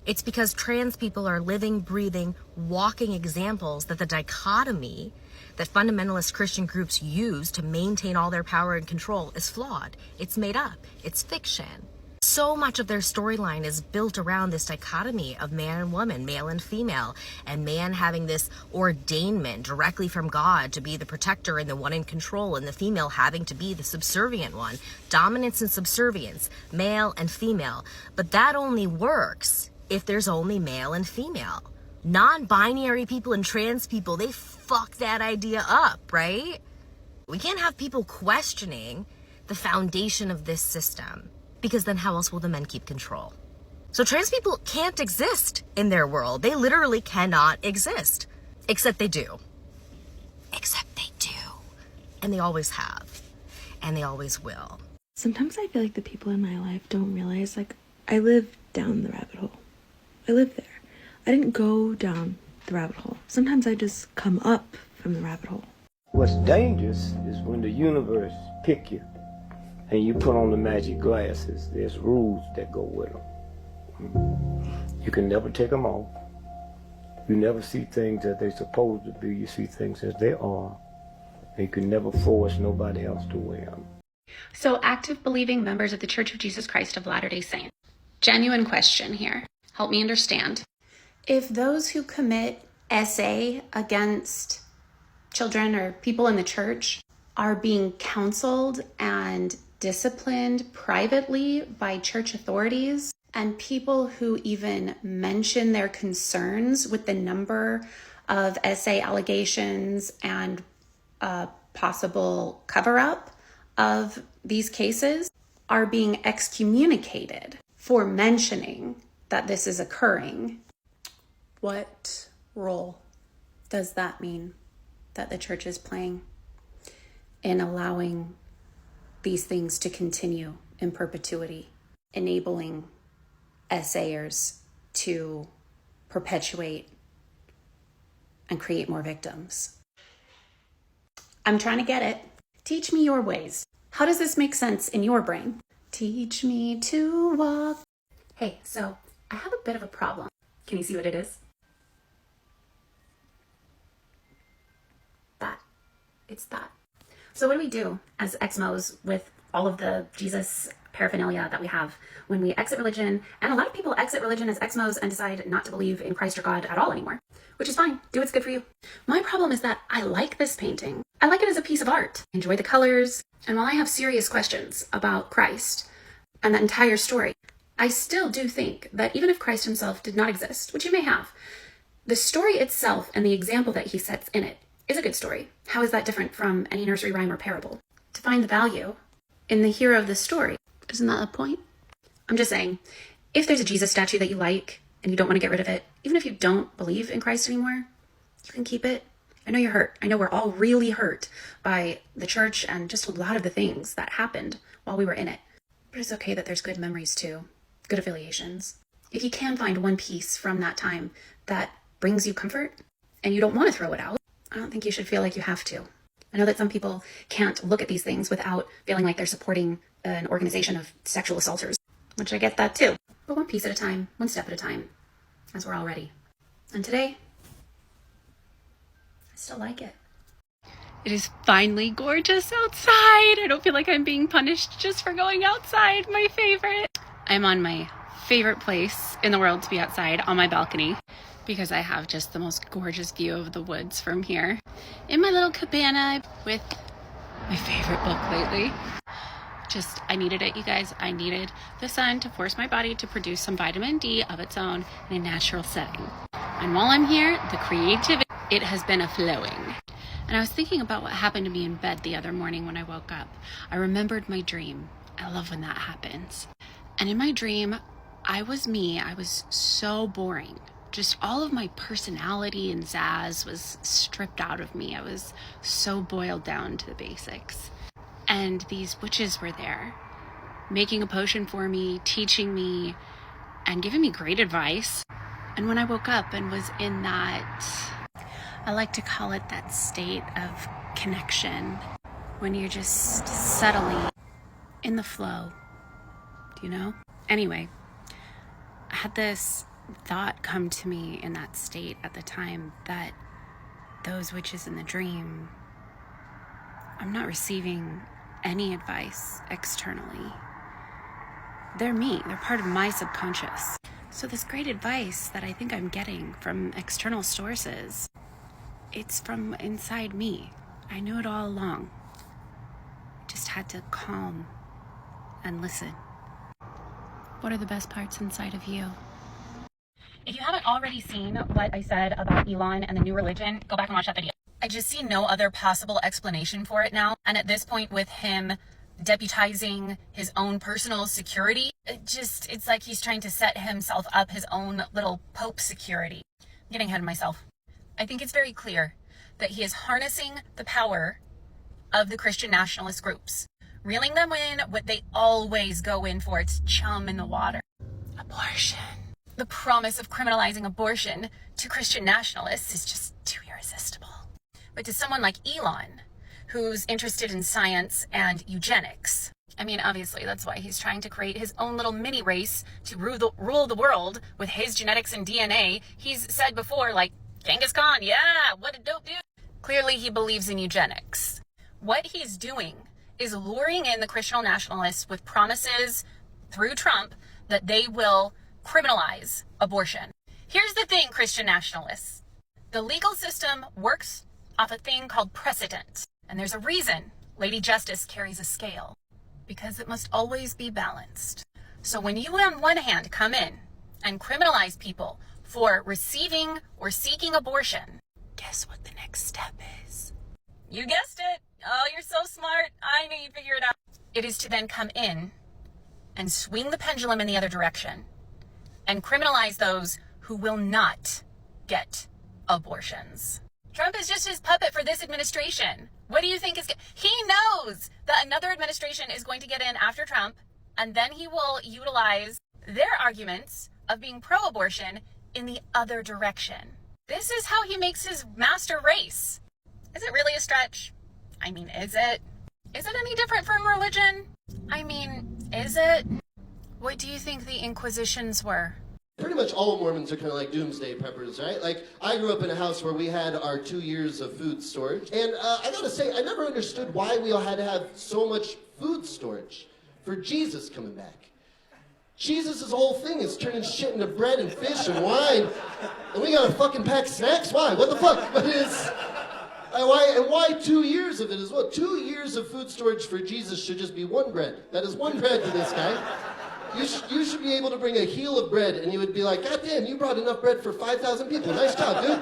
It's because trans people are living, breathing, walking examples that the dichotomy that fundamentalist Christian groups use to maintain all their power and control is flawed. It's made up. It's fiction. So much of their storyline is built around this dichotomy of man and woman, male and female, and man having this ordainment directly from God to be the protector and the one in control, and the female having to be the subservient one. Dominance and subservience, male and female. But that only works if there's only male and female. Non-binary people and trans people, they fuck that idea up, right? We can't have people questioning the foundation of this system, because then how else will the men keep control? So trans people can't exist in their world. They literally cannot exist. Except they do. Except they do. And they always have. And they always will. Sometimes I feel like the people in my life don't realize, like, I live down the rabbit hole. I live there. I didn't go down the rabbit hole. Sometimes I just come up from the rabbit hole. What's dangerous is when the universe pick you and you put on the magic glasses. There's rules that go with them. You can never take them off. You never see things as they're supposed to be. You see things as they are. And you can never force nobody else to wear them. So active believing members of the Church of Jesus Christ of Latter-day Saints. Genuine question here. Help me understand. If those who commit SA against children or people in the church are being counseled and disciplined privately by church authorities, and people who even mention their concerns with the number of SA allegations and possible cover-up of these cases are being excommunicated for mentioning that this is occurring. What role does that mean that the church is playing in allowing these things to continue in perpetuity, enabling SAers to perpetuate and create more victims? I'm trying to get it. Teach me your ways. How does this make sense in your brain? Teach me to walk. Hey, so I have a bit of a problem. Can you see what it is? That. It's that. So what do we do as ex-Mos with all of the Jesus paraphernalia that we have when we exit religion? And a lot of people exit religion as ex-Mos and decide not to believe in Christ or God at all anymore, which is fine. Do what's good for you. My problem is that I like this painting. I like it as a piece of art. I enjoy the colors. And while I have serious questions about Christ and the entire story, I still do think that even if Christ himself did not exist, which he may have, the story itself and the example that he sets in it is a good story. How is that different from any nursery rhyme or parable? To find the value in the hero of the story. Isn't that the point? I'm just saying, if there's a Jesus statue that you like and you don't want to get rid of it, even if you don't believe in Christ anymore, you can keep it. I know you're hurt. I know we're all really hurt by the church and just a lot of the things that happened while we were in it. But it's okay that there's good memories too, good affiliations. If you can find one piece from that time that brings you comfort and you don't want to throw it out, I don't think you should feel like you have to. I know that some people can't look at these things without feeling like they're supporting an organization of sexual assaulters, which I get that too. But one piece at a time, one step at a time, as we're all ready. And today, I still like it. It is finally gorgeous outside. I don't feel like I'm being punished just for going outside. My favorite. I'm on my favorite place in the world to be outside, on my balcony, because I have just the most gorgeous view of the woods from here. In my little cabana with my favorite book lately. I needed it, you guys. I needed the sun to force my body to produce some vitamin D of its own in a natural setting. And while I'm here, the creativity, it has been a-flowing. And I was thinking about what happened to me in bed the other morning when I woke up. I remembered my dream. I love when that happens. And in my dream, I was me. I was so boring. Just all of my personality and zazz was stripped out of me. I was so boiled down to the basics. And these witches were there, making a potion for me, teaching me, and giving me great advice. And when I woke up and was in that, I like to call it that state of connection, when you're just subtly in the flow, do you know? Anyway, I had this thought come to me in that state at the time that those witches in the dream, I'm not receiving any advice externally. They're me. They're part of my subconscious. So this great advice that I think I'm getting from external sources, it's from inside me. I knew it all along. I just had to calm and listen. What are the best parts inside of you? If you haven't already seen what I said about Elon and the new religion, go back and watch that video. I just see no other possible explanation for it now. And at this point, with him deputizing his own personal security, it's like he's trying to set himself up his own little Pope security. I'm getting ahead of myself. I think it's very clear that he is harnessing the power of the Christian nationalist groups, reeling them in what they always go in for. It's chum in the water. Abortion. The promise of criminalizing abortion to Christian nationalists is just too irresistible. But to someone like Elon, who's interested in science and eugenics, I mean, obviously, that's why he's trying to create his own little mini race to rule the world with his genetics and DNA. He's said before, like, Genghis Khan, yeah, what a dope dude. Clearly, he believes in eugenics. What he's doing is luring in the Christian nationalists with promises through Trump that they will criminalize abortion. Here's the thing, Christian nationalists. The legal system works off a thing called precedent. And there's a reason Lady Justice carries a scale. because it must always be balanced. So when you on one hand come in and criminalize people for receiving or seeking abortion, guess what the next step is? You guessed it. Oh, you're so smart. I knew you'd figure it out. It is to then come in and swing the pendulum in the other direction and criminalize those who will not get abortions. Trump is just his puppet for this administration. What do you think is... He knows that another administration is going to get in after Trump, and then he will utilize their arguments of being pro-abortion in the other direction. This is how he makes his master race. Is it really a stretch? I mean, is it? Is it any different from religion? I mean, is it? What do you think the Inquisitions were? Pretty much all Mormons are kind of like doomsday preppers, right? Like, I grew up in a house where we had our 2 years of food storage. And I gotta say, I never understood why we all had to have so much food storage for Jesus coming back. Jesus' whole thing is turning shit into bread and fish and wine. And we gotta fucking pack snacks? Why? What the fuck? But it's... why 2 years of it as well? 2 years of food storage for Jesus should just be one bread. That is one bread to this guy. You should be able to bring a heel of bread and you would be like, God damn, you brought enough bread for 5,000 people. Nice job, dude.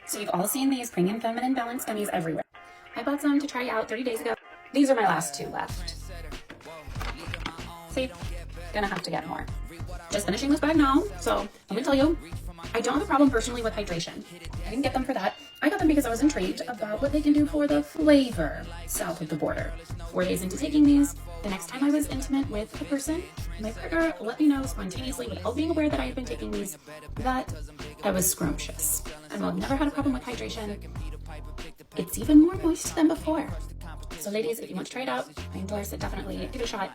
So you've all seen these premium feminine balance gummies everywhere. I bought some to try out 30 days ago. These are my last 2 left. See, gonna have to get more. Just finishing this bag now, so I'm gonna tell you, I don't have a problem personally with hydration. I didn't get them for that. I got them because I was intrigued about what they can do for the flavor south of the border. 4 days into taking these, the next time I was intimate with a person, my partner let me know spontaneously without being aware that I had been taking these, that I was scrumptious. And while I've never had a problem with hydration, it's even more moist than before. So ladies, if you want to try it out, I endorse it, definitely give it a shot.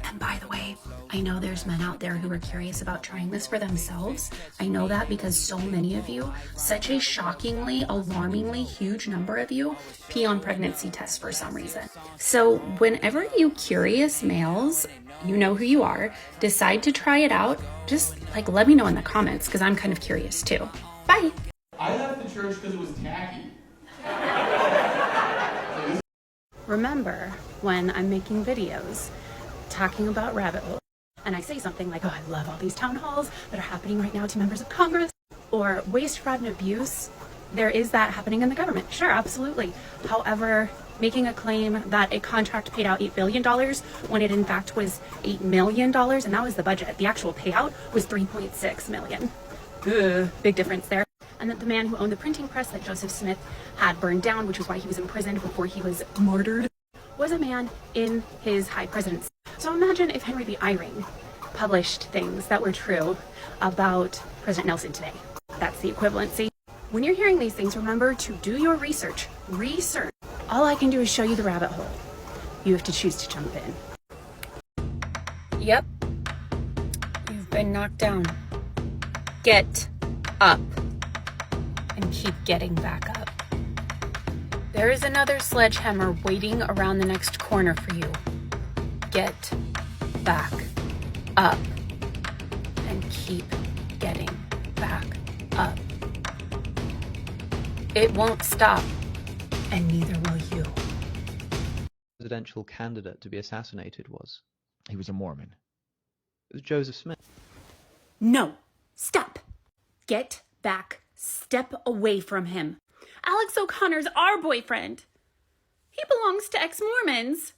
And by the way, I know there's men out there who are curious about trying this for themselves. I know that because so many of you, such a shockingly, alarmingly huge number of you, pee on pregnancy tests for some reason. So whenever you curious males, you know who you are, decide to try it out, just like let me know in the comments because I'm kind of curious too. Bye. I left the church because it was tacky. Remember when I'm making videos talking about rabbit holes and I say something like, oh, I love all these town halls that are happening right now to members of Congress, or waste, fraud, and abuse, there is that happening in the government. Sure, absolutely. However, making a claim that a contract paid out $8 billion when it in fact was $8 million, and that was the budget. The actual payout was $3.6 million. Ugh, big difference there. And that the man who owned the printing press that Joseph Smith had burned down, which was why he was imprisoned before he was martyred, was a man in his high presidency. So imagine if Henry B. Eyring published things that were true about President Nelson today. That's the equivalency. When you're hearing these things, remember to do your research. Research. All I can do is show you the rabbit hole. You have to choose to jump in. Yep. You've been knocked down. Get up. And keep getting back up. There is another sledgehammer waiting around the next corner for you. Get back up and keep getting back up. It won't stop, and neither will you. Presidential candidate to be assassinated was? He was a Mormon. It was Joseph Smith. No, stop. Get back. Step away from him. Alex O'Connor's our boyfriend. He belongs to ExMormons.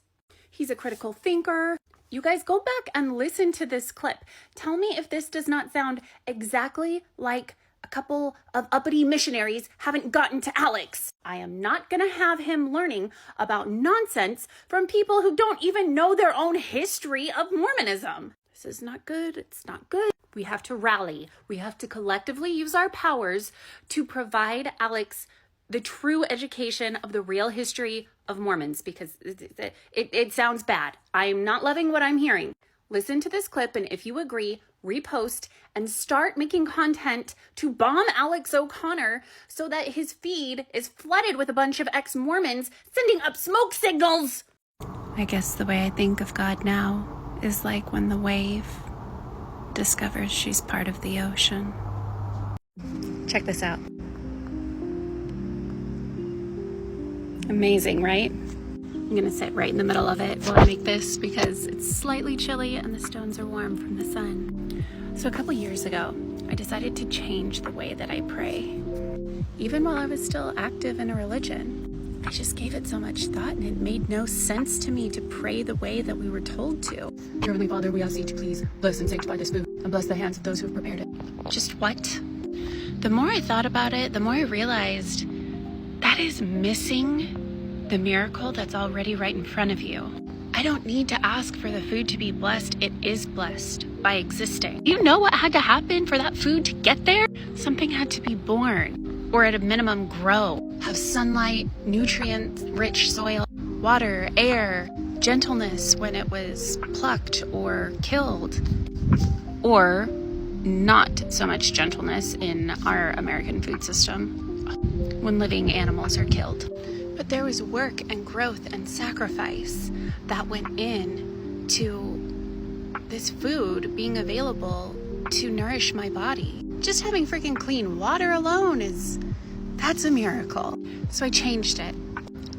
He's a critical thinker. You guys go back and listen to this clip. Tell me if this does not sound exactly like a couple of uppity missionaries haven't gotten to Alex. I am not going to have him learning about nonsense from people who don't even know their own history of Mormonism. This is not good. It's not good. We have to rally. We have to collectively use our powers to provide Alex the true education of the real history of Mormons, because it sounds bad. I'm not loving what I'm hearing. Listen to this clip, and if you agree, repost and start making content to bomb Alex O'Connor so that his feed is flooded with a bunch of ex-Mormons sending up smoke signals. I guess the way I think of God now is like when the wave discovers she's part of the ocean. Check this out. Amazing, right? I'm gonna sit right in the middle of it while I make this because it's slightly chilly and the stones are warm from the sun. So a couple years ago, I decided to change the way that I pray. Even while I was still active in a religion, I just gave it so much thought and it made no sense to me to pray the way that we were told to. Dear Heavenly Father, we ask you to please bless and sanctify this food and bless the hands of those who have prepared it. Just what? The more I thought about it, the more I realized that is missing the miracle that's already right in front of you. I don't need to ask for the food to be blessed. It is blessed by existing. You know what had to happen for that food to get there? Something had to be born, or at a minimum grow, have sunlight, nutrient-rich soil, water, air, gentleness when it was plucked or killed, or not so much gentleness in our American food system when living animals are killed. But there was work and growth and sacrifice that went in to this food being available to nourish my body. Just having freaking clean water alone that's a miracle. So I changed it.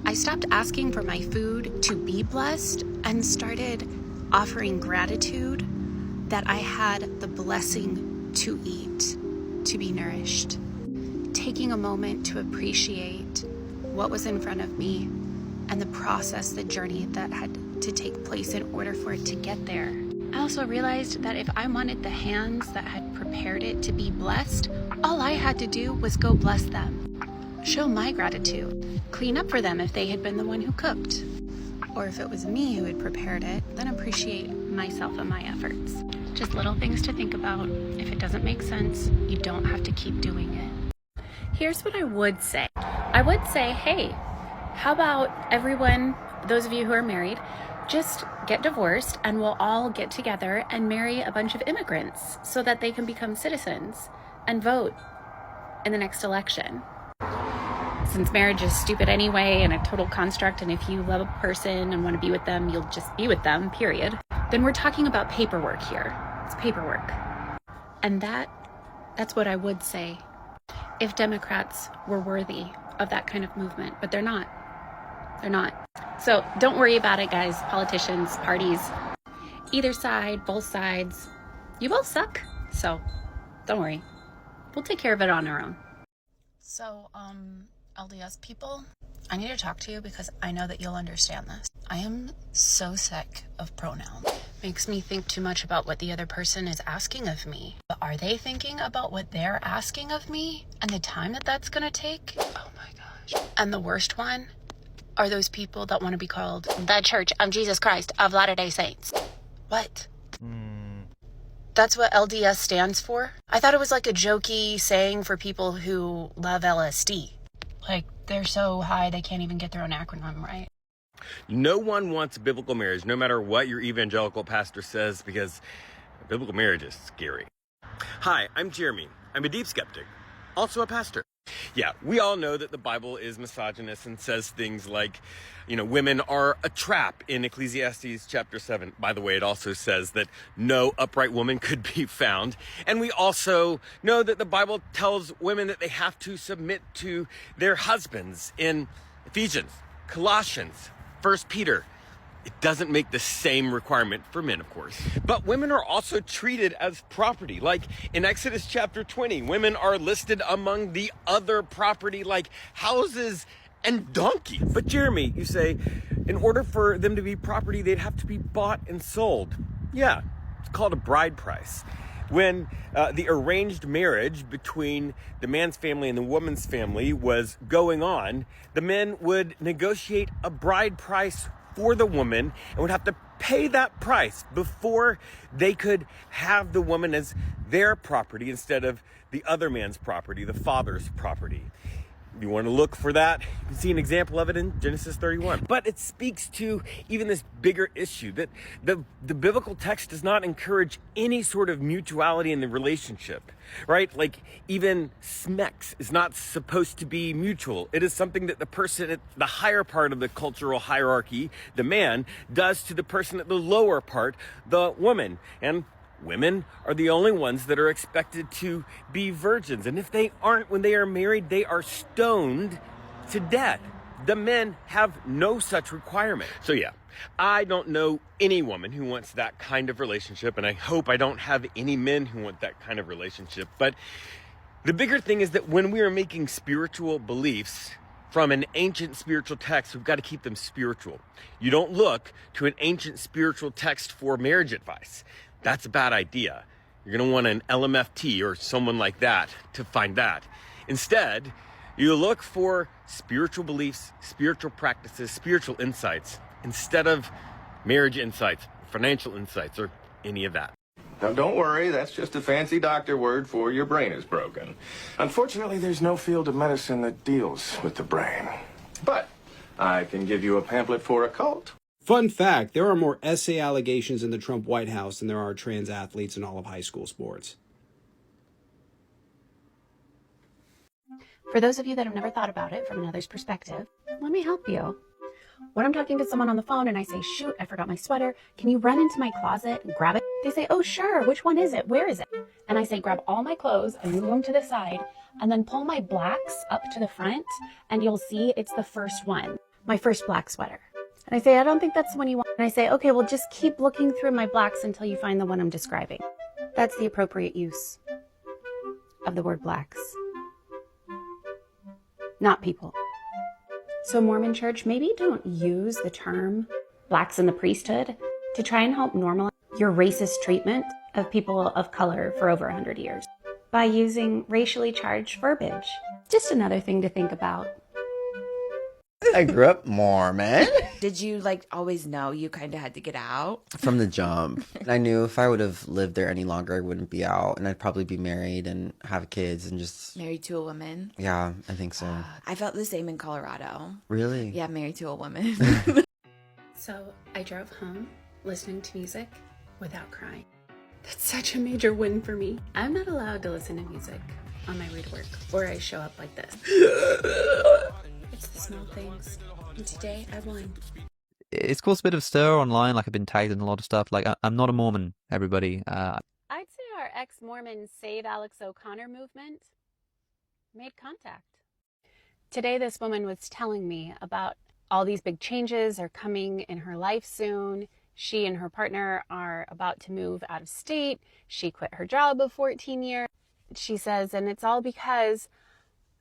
I stopped asking for my food to be blessed and started offering gratitude that I had the blessing to eat, to be nourished. Taking a moment to appreciate what was in front of me and the process, the journey that had to take place in order for it to get there. I also realized that if I wanted the hands that had prepared it to be blessed, all I had to do was go bless them, show my gratitude, clean up for them if they had been the one who cooked. Or if it was me who had prepared it, then appreciate myself and my efforts. Just little things to think about. If it doesn't make sense, you don't have to keep doing it. Here's what I would say. I would say, hey, how about everyone, those of you who are married, just get divorced and we'll all get together and marry a bunch of immigrants so that they can become citizens and vote in the next election. Since marriage is stupid anyway and a total construct, and if you love a person and want to be with them, you'll just be with them, period, then we're talking about paperwork here. It's paperwork. And that's what I would say if Democrats were worthy of that kind of movement, but they're not. They're not. So don't worry about it, guys. Politicians, parties, either side, both sides. You both suck. So don't worry. We'll take care of it on our own. So, LDS people, I need to talk to you because I know that you'll understand this. I am so sick of pronouns. Makes me think too much about what the other person is asking of me. But are they thinking about what they're asking of me and the time that that's gonna take? Oh my gosh. And the worst one are those people that want to be called the Church of Jesus Christ of Latter-day Saints. What? That's what LDS stands for? I thought it was like a jokey saying for people who love LSD. Like, they're so high they can't even get their own acronym right. No one wants a biblical marriage, no matter what your evangelical pastor says, because biblical marriage is scary. Hi, I'm Jeremy. I'm a deep skeptic, also a pastor. Yeah, we all know that the Bible is misogynist and says things like, women are a trap in Ecclesiastes chapter 7. By the way, it also says that no upright woman could be found. And we also know that the Bible tells women that they have to submit to their husbands in Ephesians, Colossians, 1 Peter. It doesn't make the same requirement for men, of course. But women are also treated as property. Like in Exodus chapter 20, women are listed among the other property like houses and donkeys. But Jeremy, you say, in order for them to be property, they'd have to be bought and sold. Yeah, it's called a bride price. When the arranged marriage between the man's family and the woman's family was going on, the men would negotiate a bride price for the woman and would have to pay that price before they could have the woman as their property instead of the other man's property, the father's property. If you want to look for that, you can see an example of it in Genesis 31. But it speaks to even this bigger issue that the biblical text does not encourage any sort of mutuality in the relationship, right? Like even smex is not supposed to be mutual. It is something that the person at the higher part of the cultural hierarchy, the man, does to the person at the lower part, the woman. And women are the only ones that are expected to be virgins. And if they aren't when they are married, they are stoned to death. The men have no such requirement. So yeah, I don't know any woman who wants that kind of relationship, and I hope I don't have any men who want that kind of relationship. But the bigger thing is that when we are making spiritual beliefs from an ancient spiritual text, we've got to keep them spiritual. You don't look to an ancient spiritual text for marriage advice. That's a bad idea. You're going to want an LMFT or someone like that to find that. Instead, you look for spiritual beliefs, spiritual practices, spiritual insights, instead of marriage insights, financial insights, or any of that. Now, don't worry, that's just a fancy doctor word for your brain is broken. Unfortunately, there's no field of medicine that deals with the brain. But I can give you a pamphlet for a cult. Fun fact, there are more essay allegations in the Trump White House than there are trans athletes in all of high school sports. For those of you that have never thought about it from another's perspective, let me help you. When I'm talking to someone on the phone and I say, shoot, I forgot my sweater, can you run into my closet and grab it? They say, oh, sure, which one is it? Where is it? And I say, grab all my clothes and move them to the side and then pull my blacks up to the front and you'll see it's the first one, my first black sweater. And I say, I don't think that's the one you want. And I say, okay, well, just keep looking through my blacks until you find the one I'm describing. That's the appropriate use of the word blacks. Not people. So Mormon Church, maybe don't use the term blacks in the priesthood to try and help normalize your racist treatment of people of color for over 100 years by using racially charged verbiage. Just another thing to think about. I grew up Mormon. Did you like always know you kind of had to get out? From the jump. I knew if I would have lived there any longer, I wouldn't be out. And I'd probably be married and have kids and just... Married to a woman? Yeah, I think so. I felt the same in Colorado. Really? Yeah, married to a woman. So I drove home listening to music without crying. That's such a major win for me. I'm not allowed to listen to music on my way to work, or I show up like this. It's the small things. And today I won. It's caused a bit of stir online. Like, I've been tagged in a lot of stuff. Like, I'm not a Mormon, everybody. I'd say our ex-Mormon Save Alex O'Connor movement made contact. Today this woman was telling me about all these big changes are coming in her life soon. She and her partner are about to move out of state. She quit her job of 14 years. She says, and it's all because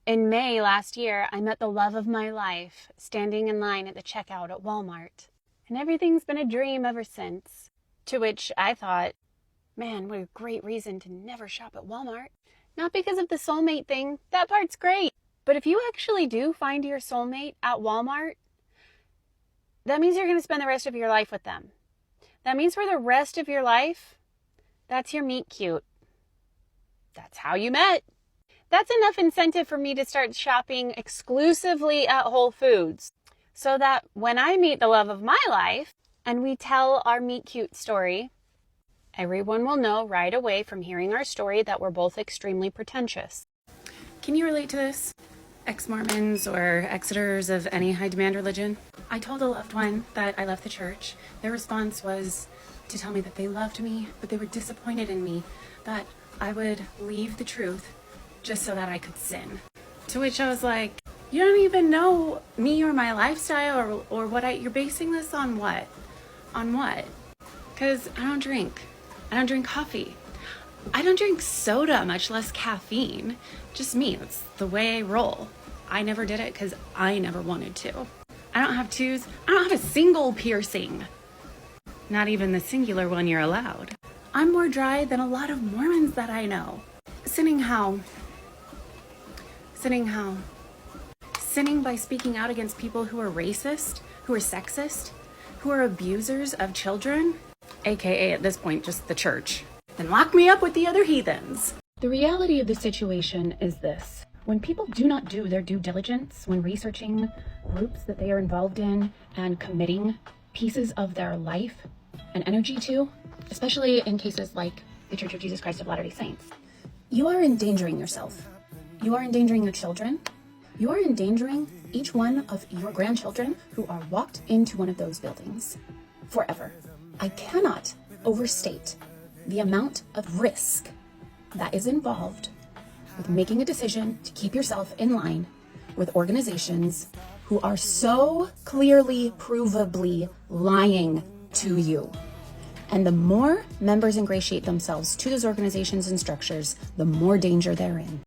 in May last year, I met the love of my life standing in line at the checkout at Walmart. And everything's been a dream ever since. To which I thought, man, what a great reason to never shop at Walmart. Not because of the soulmate thing, that part's great. But if you actually do find your soulmate at Walmart, that means you're going to spend the rest of your life with them. That means for the rest of your life, that's your meet cute. That's how you met. That's enough incentive for me to start shopping exclusively at Whole Foods so that when I meet the love of my life and we tell our meet cute story, everyone will know right away from hearing our story that we're both extremely pretentious. Can you relate to this? Ex-Mormons or Exeters of any high-demand religion? I told a loved one that I left the church. Their response was to tell me that they loved me, but they were disappointed in me, that I would leave the truth just so that I could sin. To which I was like, you don't even know me or my lifestyle or what you're basing this on what? On what? Because I don't drink. I don't drink coffee. I don't drink soda, much less caffeine. Just me. That's the way I roll. I never did it because I never wanted to. I don't have tattoos. I don't have a single piercing. Not even the singular one you're allowed. I'm more dry than a lot of Mormons that I know. Sinning how? Sinning how? Sinning by speaking out against people who are racist, who are sexist, who are abusers of children, aka at this point just the church. Then lock me up with the other heathens. The reality of the situation is this. When people do not do their due diligence when researching groups that they are involved in and committing pieces of their life and energy to, especially in cases like the Church of Jesus Christ of Latter-day Saints, you are endangering yourself. You are endangering your children. You are endangering each one of your grandchildren who are walked into one of those buildings forever. I cannot overstate the amount of risk that is involved with making a decision to keep yourself in line with organizations who are so clearly, provably lying to you. And the more members ingratiate themselves to those organizations and structures, the more danger they're in.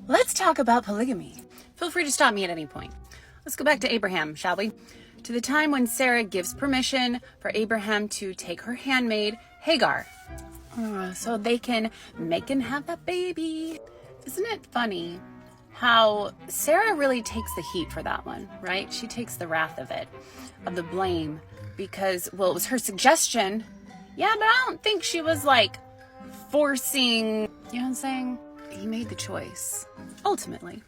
Let's talk about polygamy. Feel free to stop me at any point. Let's go back to Abraham, shall we? To the time when Sarah gives permission for Abraham to take her handmaid, Hagar, so they can make and have that baby. Isn't it funny how Sarah really takes the heat for that one, right? She takes the wrath of it, of the blame, because, well, it was her suggestion. Yeah, but I don't think she was like forcing, you know what I'm saying? He made the choice, ultimately.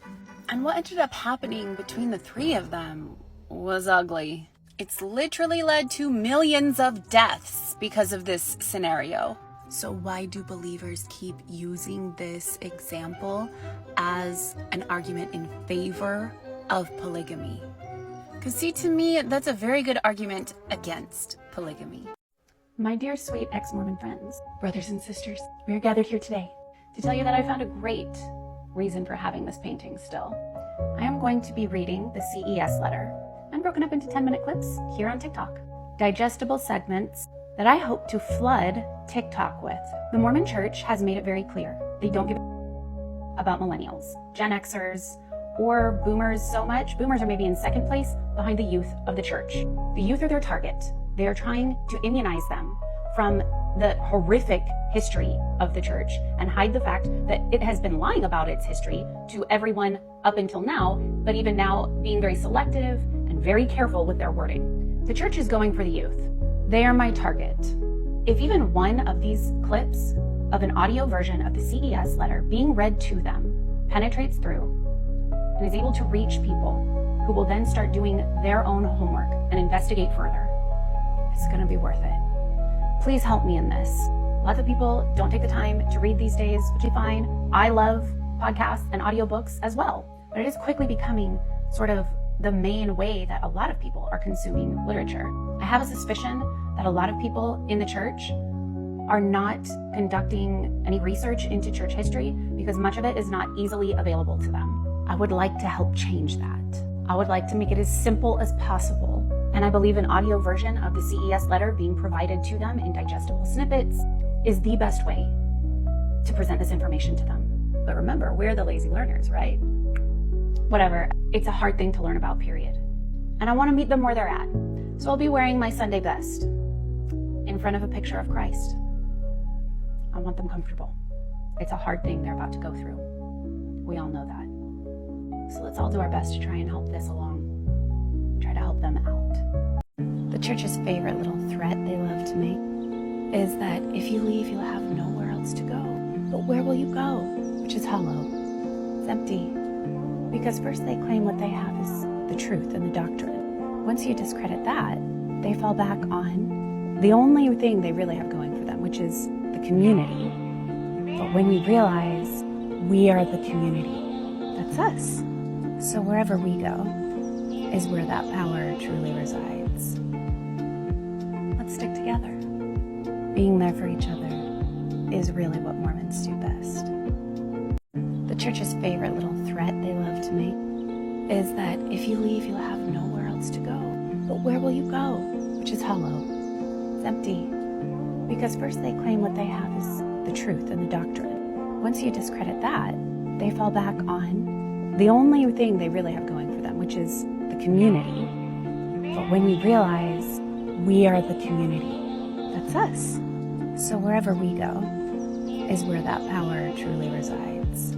And what ended up happening between the three of them was ugly. It's literally led to millions of deaths because of this scenario. So why do believers keep using this example as an argument in favor of polygamy? Because see, to me, that's a very good argument against polygamy. My dear sweet ex-Mormon friends, brothers and sisters, we are gathered here today to tell you that I found a great reason for having this painting still. I am going to be reading the CES letter and broken up into 10-minute clips here on TikTok. Digestible segments that I hope to flood TikTok with. The Mormon Church has made it very clear they don't give about millennials, Gen Xers, or boomers so much. Boomers are maybe in second place behind the youth of the church. The youth are their target. They are trying to immunize them from the horrific history of the church and hide the fact that it has been lying about its history to everyone up until now, but even now being very selective and very careful with their wording. The church is going for the youth. They are my target. If even one of these clips of an audio version of the CES letter being read to them penetrates through and is able to reach people who will then start doing their own homework and investigate further, it's going to be worth it. Please help me in this. Lots of people don't take the time to read these days, which is fine. I love podcasts and audiobooks as well, but it is quickly becoming sort of the main way that a lot of people are consuming literature. I have a suspicion that a lot of people in the church are not conducting any research into church history because much of it is not easily available to them. I would like to help change that. I would like to make it as simple as possible. And I believe an audio version of the CES letter being provided to them in digestible snippets is the best way to present this information to them. But remember, we're the lazy learners, right? Whatever, it's a hard thing to learn about, period. And I want to meet them where they're at. So I'll be wearing my Sunday best in front of a picture of Christ. I want them comfortable. It's a hard thing they're about to go through. We all know that. So let's all do our best to try and help this along. Try to help them out. The church's favorite little threat they love to make is that if you leave, you'll have nowhere else to go. But where will you go? Which is hollow. It's empty. Because first they claim what they have is the truth and the doctrine. Once you discredit that, they fall back on the only thing they really have going for them, which is the community. But when you realize we are the community, that's us. So wherever we go is where that power truly resides. Let's stick together. Being there for each other is really what Mormons do best. The church's favorite little threat they love to make is that if you leave, you'll have nowhere else to go. But where will you go? Which is hollow. It's empty. Because first they claim what they have is the truth and the doctrine. Once you discredit that, they fall back on the only thing they really have going for them, which is the community. But when you realize we are the community, that's us. So wherever we go is where that power truly resides.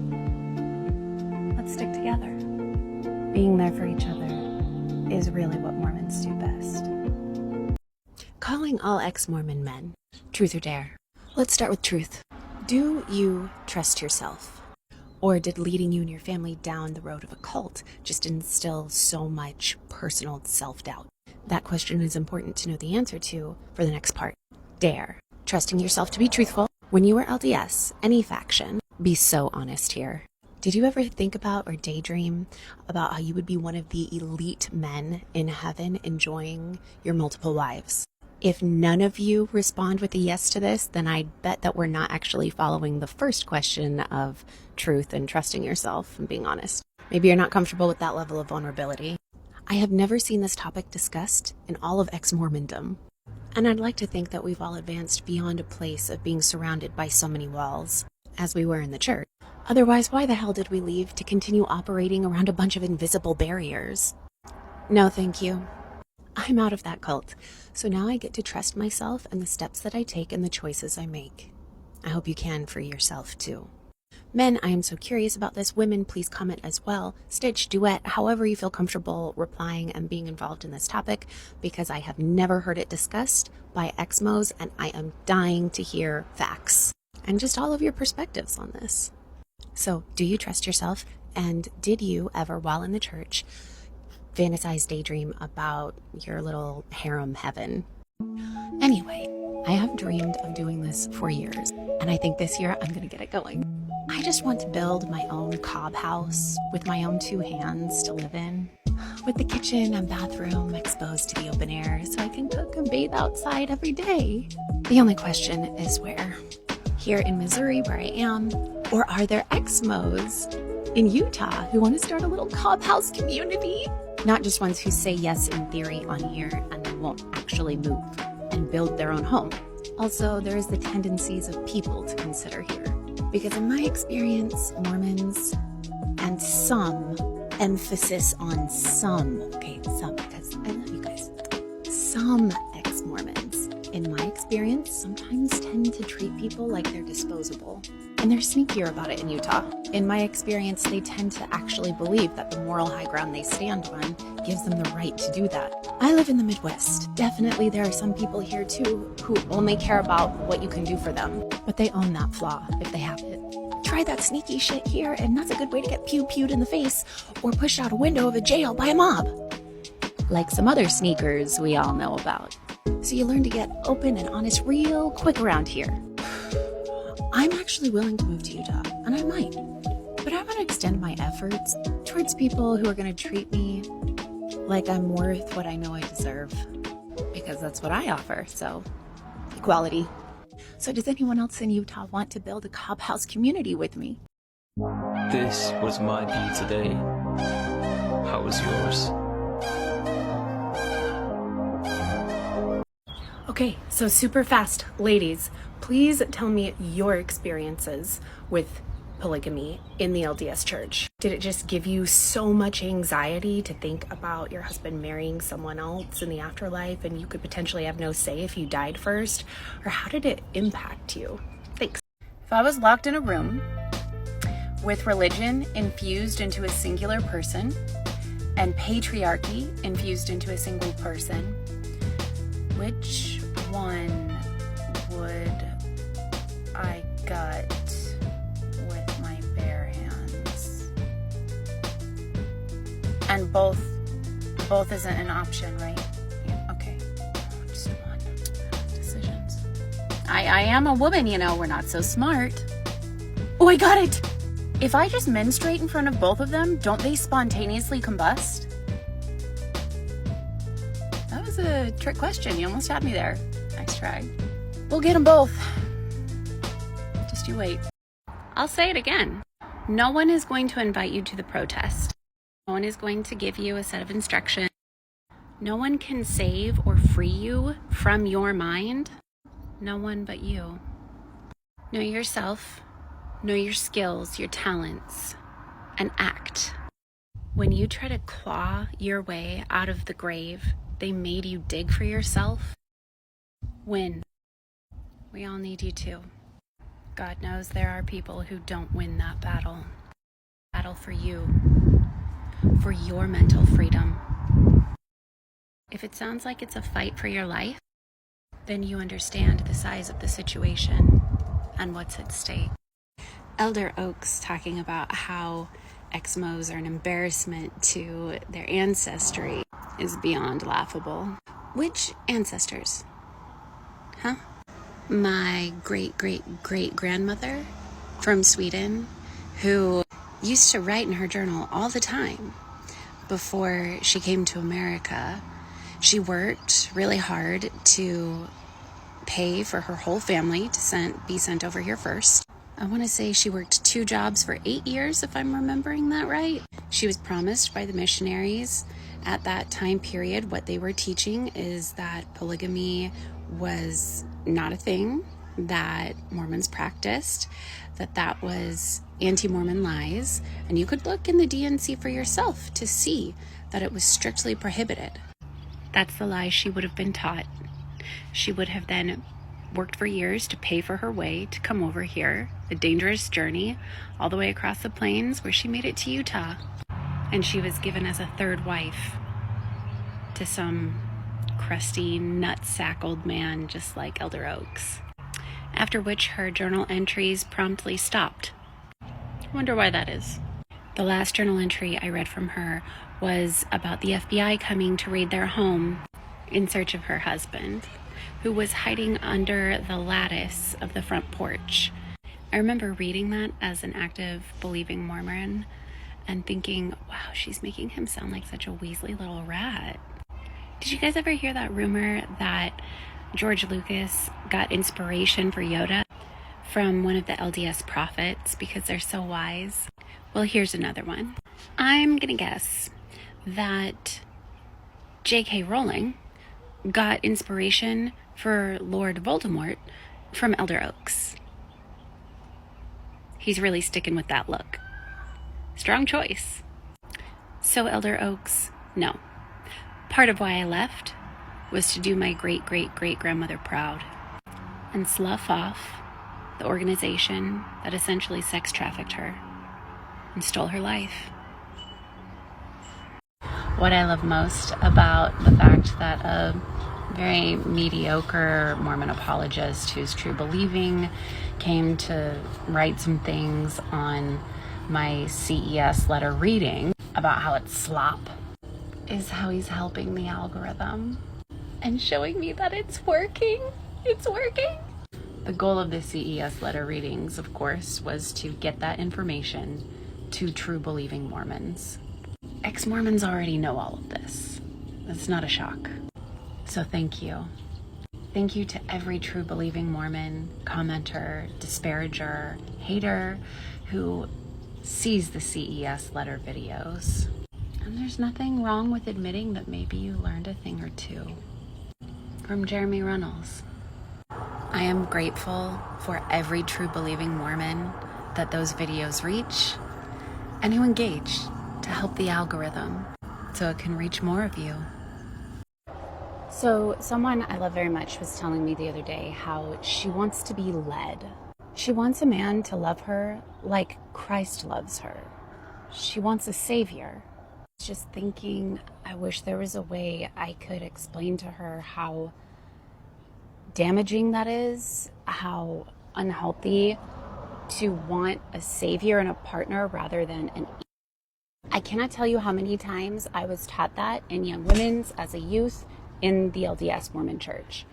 Let's stick together. Being there for each other is really what Mormons do best. Calling all ex-Mormon men, truth or dare? Let's start with truth. Do you trust yourself? Or did leading you and your family down the road of a cult just instill so much personal self-doubt? That question is important to know the answer to for the next part. Dare. Trusting yourself to be truthful. When you were LDS, any faction, be so honest here. Did you ever think about or daydream about how you would be one of the elite men in heaven enjoying your multiple wives? If none of you respond with a yes to this, then I bet that we're not actually following the first question of truth and trusting yourself and being honest. Maybe you're not comfortable with that level of vulnerability. I have never seen this topic discussed in all of ex-Mormondom. And I'd like to think that we've all advanced beyond a place of being surrounded by so many walls, as we were in the church. Otherwise, why the hell did we leave to continue operating around a bunch of invisible barriers? No, thank you. I'm out of that cult, so now I get to trust myself and the steps that I take and the choices I make. I hope you can for yourself, too. Men, I am so curious about this. Women, please comment as well. Stitch, duet, however you feel comfortable replying and being involved in this topic, because I have never heard it discussed by Exmos, and I am dying to hear facts and just all of your perspectives on this. So, do you trust yourself? And did you ever, while in the church, fantasize, daydream about your little harem heaven? Anyway, I have dreamed of doing this for years, and I think this year I'm going to get it going. I just want to build my own cob house with my own 2 hands to live in, with the kitchen and bathroom exposed to the open air so I can cook and bathe outside every day. The only question is where? Here in Missouri, where I am, or are there Exmos in Utah who want to start a little cob house community? Not just ones who say yes in theory on here and then won't actually move and build their own home. Also, there is the tendencies of people to consider here. Because in my experience, Mormons, and some, emphasis on some, okay, some, because I love you guys, some ex-Mormons, in my experience, sometimes tend to treat people like they're disposable. And they're sneakier about it in Utah. In my experience, they tend to actually believe that the moral high ground they stand on gives them the right to do that. I live in the Midwest. Definitely there are some people here too who only care about what you can do for them, but they own that flaw if they have it. Try that sneaky shit here, and that's a good way to get pewed in the face or pushed out a window of a jail by a mob. Like some other sneakers we all know about. So you learn to get open and honest real quick around here. I'm actually willing to move to Utah, and I might. But I want to extend my efforts towards people who are going to treat me like I'm worth what I know I deserve. Because that's what I offer, so equality. So does anyone else in Utah want to build a cob house community with me? This was my view today. How was yours? Okay, so super fast, ladies, please tell me your experiences with polygamy in the LDS church. Did it just give you so much anxiety to think about your husband marrying someone else in the afterlife and you could potentially have no say if you died first? Or how did it impact you? Thanks. If I was locked in a room with religion infused into a singular person and patriarchy infused into a single person, which one would I gut with my bare hands? And both isn't an option, right? Yeah, okay. Just one. Decisions. I am a woman, you know, we're not so smart. Oh, I got it! If I just menstruate in front of both of them, don't they spontaneously combust? That was a trick question. You almost had me there. Nice try. We'll get them both. Just you wait. I'll say it again. No one is going to invite you to the protest. No one is going to give you a set of instructions. No one can save or free you from your mind. No one but you. Know yourself. Know your skills, your talents, and act. When you try to claw your way out of the grave they made you dig for yourself, win. We all need you to. God knows there are people who don't win that battle. Battle for you. For your mental freedom. If it sounds like it's a fight for your life, then you understand the size of the situation and what's at stake. Elder Oaks talking about how Exmos are an embarrassment to their ancestry is beyond laughable. Which ancestors? Huh? My great-great-great-grandmother from Sweden, who used to write in her journal all the time before she came to America. She worked really hard to pay for her whole family to be sent over here first. I want to say she worked 2 jobs for 8 years, if I'm remembering that right. She was promised by the missionaries at that time period. What they were teaching is that polygamy was not a thing that Mormons practiced, that was anti-Mormon lies, and you could look in the DNC for yourself to see that it was strictly prohibited. That's the lie she would have been taught. She would have then worked for years to pay for her way to come over here, a dangerous journey all the way across the plains where she made it to Utah. And she was given as a 3rd wife to some crusty, nutsack old man just like Elder Oaks. After which her journal entries promptly stopped. I wonder why that is. The last journal entry I read from her was about the FBI coming to raid their home in search of her husband, who was hiding under the lattice of the front porch. I remember reading that as an active, believing Mormon and thinking, wow, she's making him sound like such a Weasley little rat. Did you guys ever hear that rumor that George Lucas got inspiration for Yoda from one of the LDS prophets because they're so wise? Well, here's another one. I'm gonna guess that J.K. Rowling got inspiration for Lord Voldemort from Elder Oaks. He's really sticking with that look. Strong choice. So Elder Oaks, no. Part of why I left was to do my great-great-great-grandmother proud and slough off the organization that essentially sex trafficked her and stole her life. What I love most about the fact that a very mediocre Mormon apologist who's true believing came to write some things on my CES letter reading about how it's slop is how he's helping the algorithm and showing me that it's working. It's working. The goal of the CES letter readings, of course, was to get that information to true believing Mormons. Ex-Mormons already know all of this. It's not a shock. So thank you. Thank you to every true believing Mormon, commenter, disparager, hater who sees the CES letter videos. And there's nothing wrong with admitting that maybe you learned a thing or two. From Jeremy Runnels. I am grateful for every true believing Mormon that those videos reach and who engage to help the algorithm so it can reach more of you. So someone I love very much was telling me the other day how she wants to be led. She wants a man to love her like Christ loves her. She wants a savior. Just thinking, I wish there was a way I could explain to her how damaging that is, how unhealthy to want a savior and a partner rather than an. I cannot tell you how many times I was taught that in young women's as a youth in the LDS Mormon Church,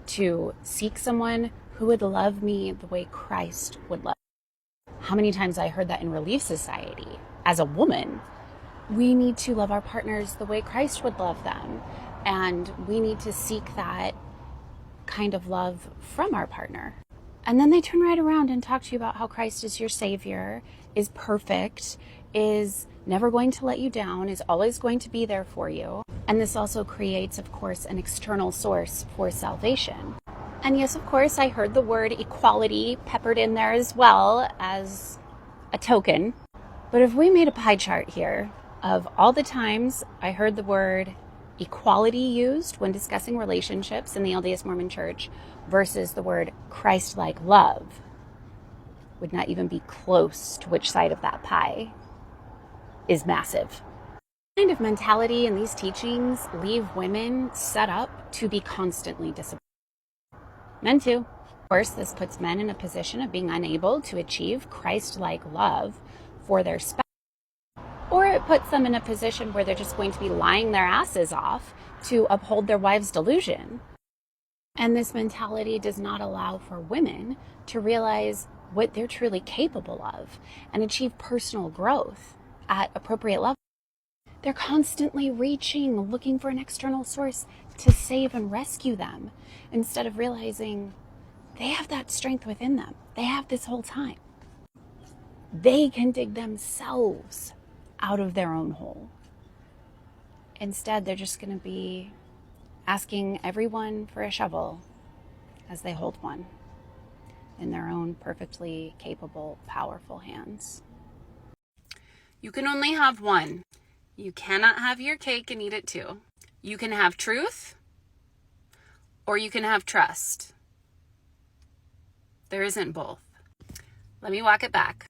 to seek someone who would love me the way Christ would love me. How many times I heard that in Relief Society as a woman. We need to love our partners the way Christ would love them. And we need to seek that kind of love from our partner. And then they turn right around and talk to you about how Christ is your savior, is perfect, is never going to let you down, is always going to be there for you. And this also creates, of course, an external source for salvation. And yes, of course, I heard the word equality peppered in there as well as a token. But if we made a pie chart here of all the times I heard the word equality used when discussing relationships in the LDS Mormon Church versus the word Christ-like love, would not even be close to which side of that pie is massive. This kind of mentality and these teachings leave women set up to be constantly disappointed. Men too. Of course, this puts men in a position of being unable to achieve Christ-like love for their spouse. Or it puts them in a position where they're just going to be lying their asses off to uphold their wife's delusion. And this mentality does not allow for women to realize what they're truly capable of and achieve personal growth at appropriate levels. They're constantly reaching, looking for an external source to save and rescue them, instead of realizing they have that strength within them. They have this whole time. they can dig themselves out of their own hole. Instead, they're just going to be asking everyone for a shovel as they hold one in their own perfectly capable, powerful hands. You can only have one. You cannot have your cake and eat it too. You can have truth, or you can have trust. There isn't both. Let me walk it back.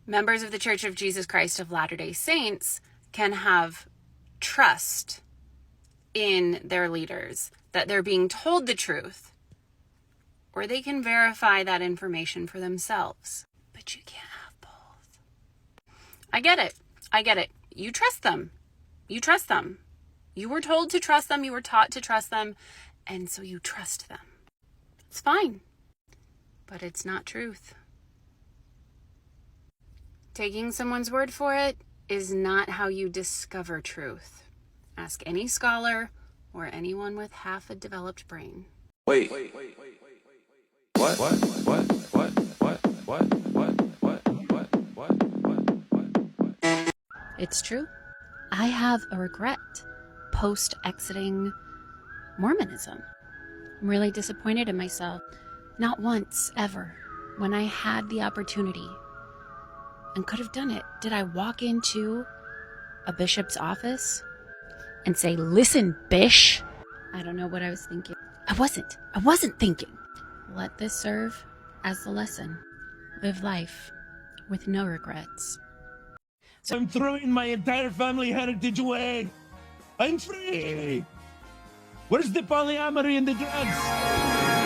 Members of the Church of Jesus Christ of Latter-day Saints can have trust in their leaders, that they're being told the truth, or they can verify that information for themselves. But you can't have both. I get it. You trust them. You trust them. You were told to trust them. You were taught to trust them. And so you trust them. It's fine. But it's not truth. Taking someone's word for it is not how you discover truth. Ask any scholar or anyone with half a developed brain. Wait. What? It's true. I have a regret post-exiting Mormonism. I'm really disappointed in myself. Not once, ever, when I had the opportunity and could have done it, did I walk into a bishop's office and say, "Listen, bish." I don't know what I was thinking. I wasn't thinking. Let this serve as the lesson. Live life with no regrets. So I'm throwing my entire family heritage away. I'm free. Where's the polyamory and the drugs?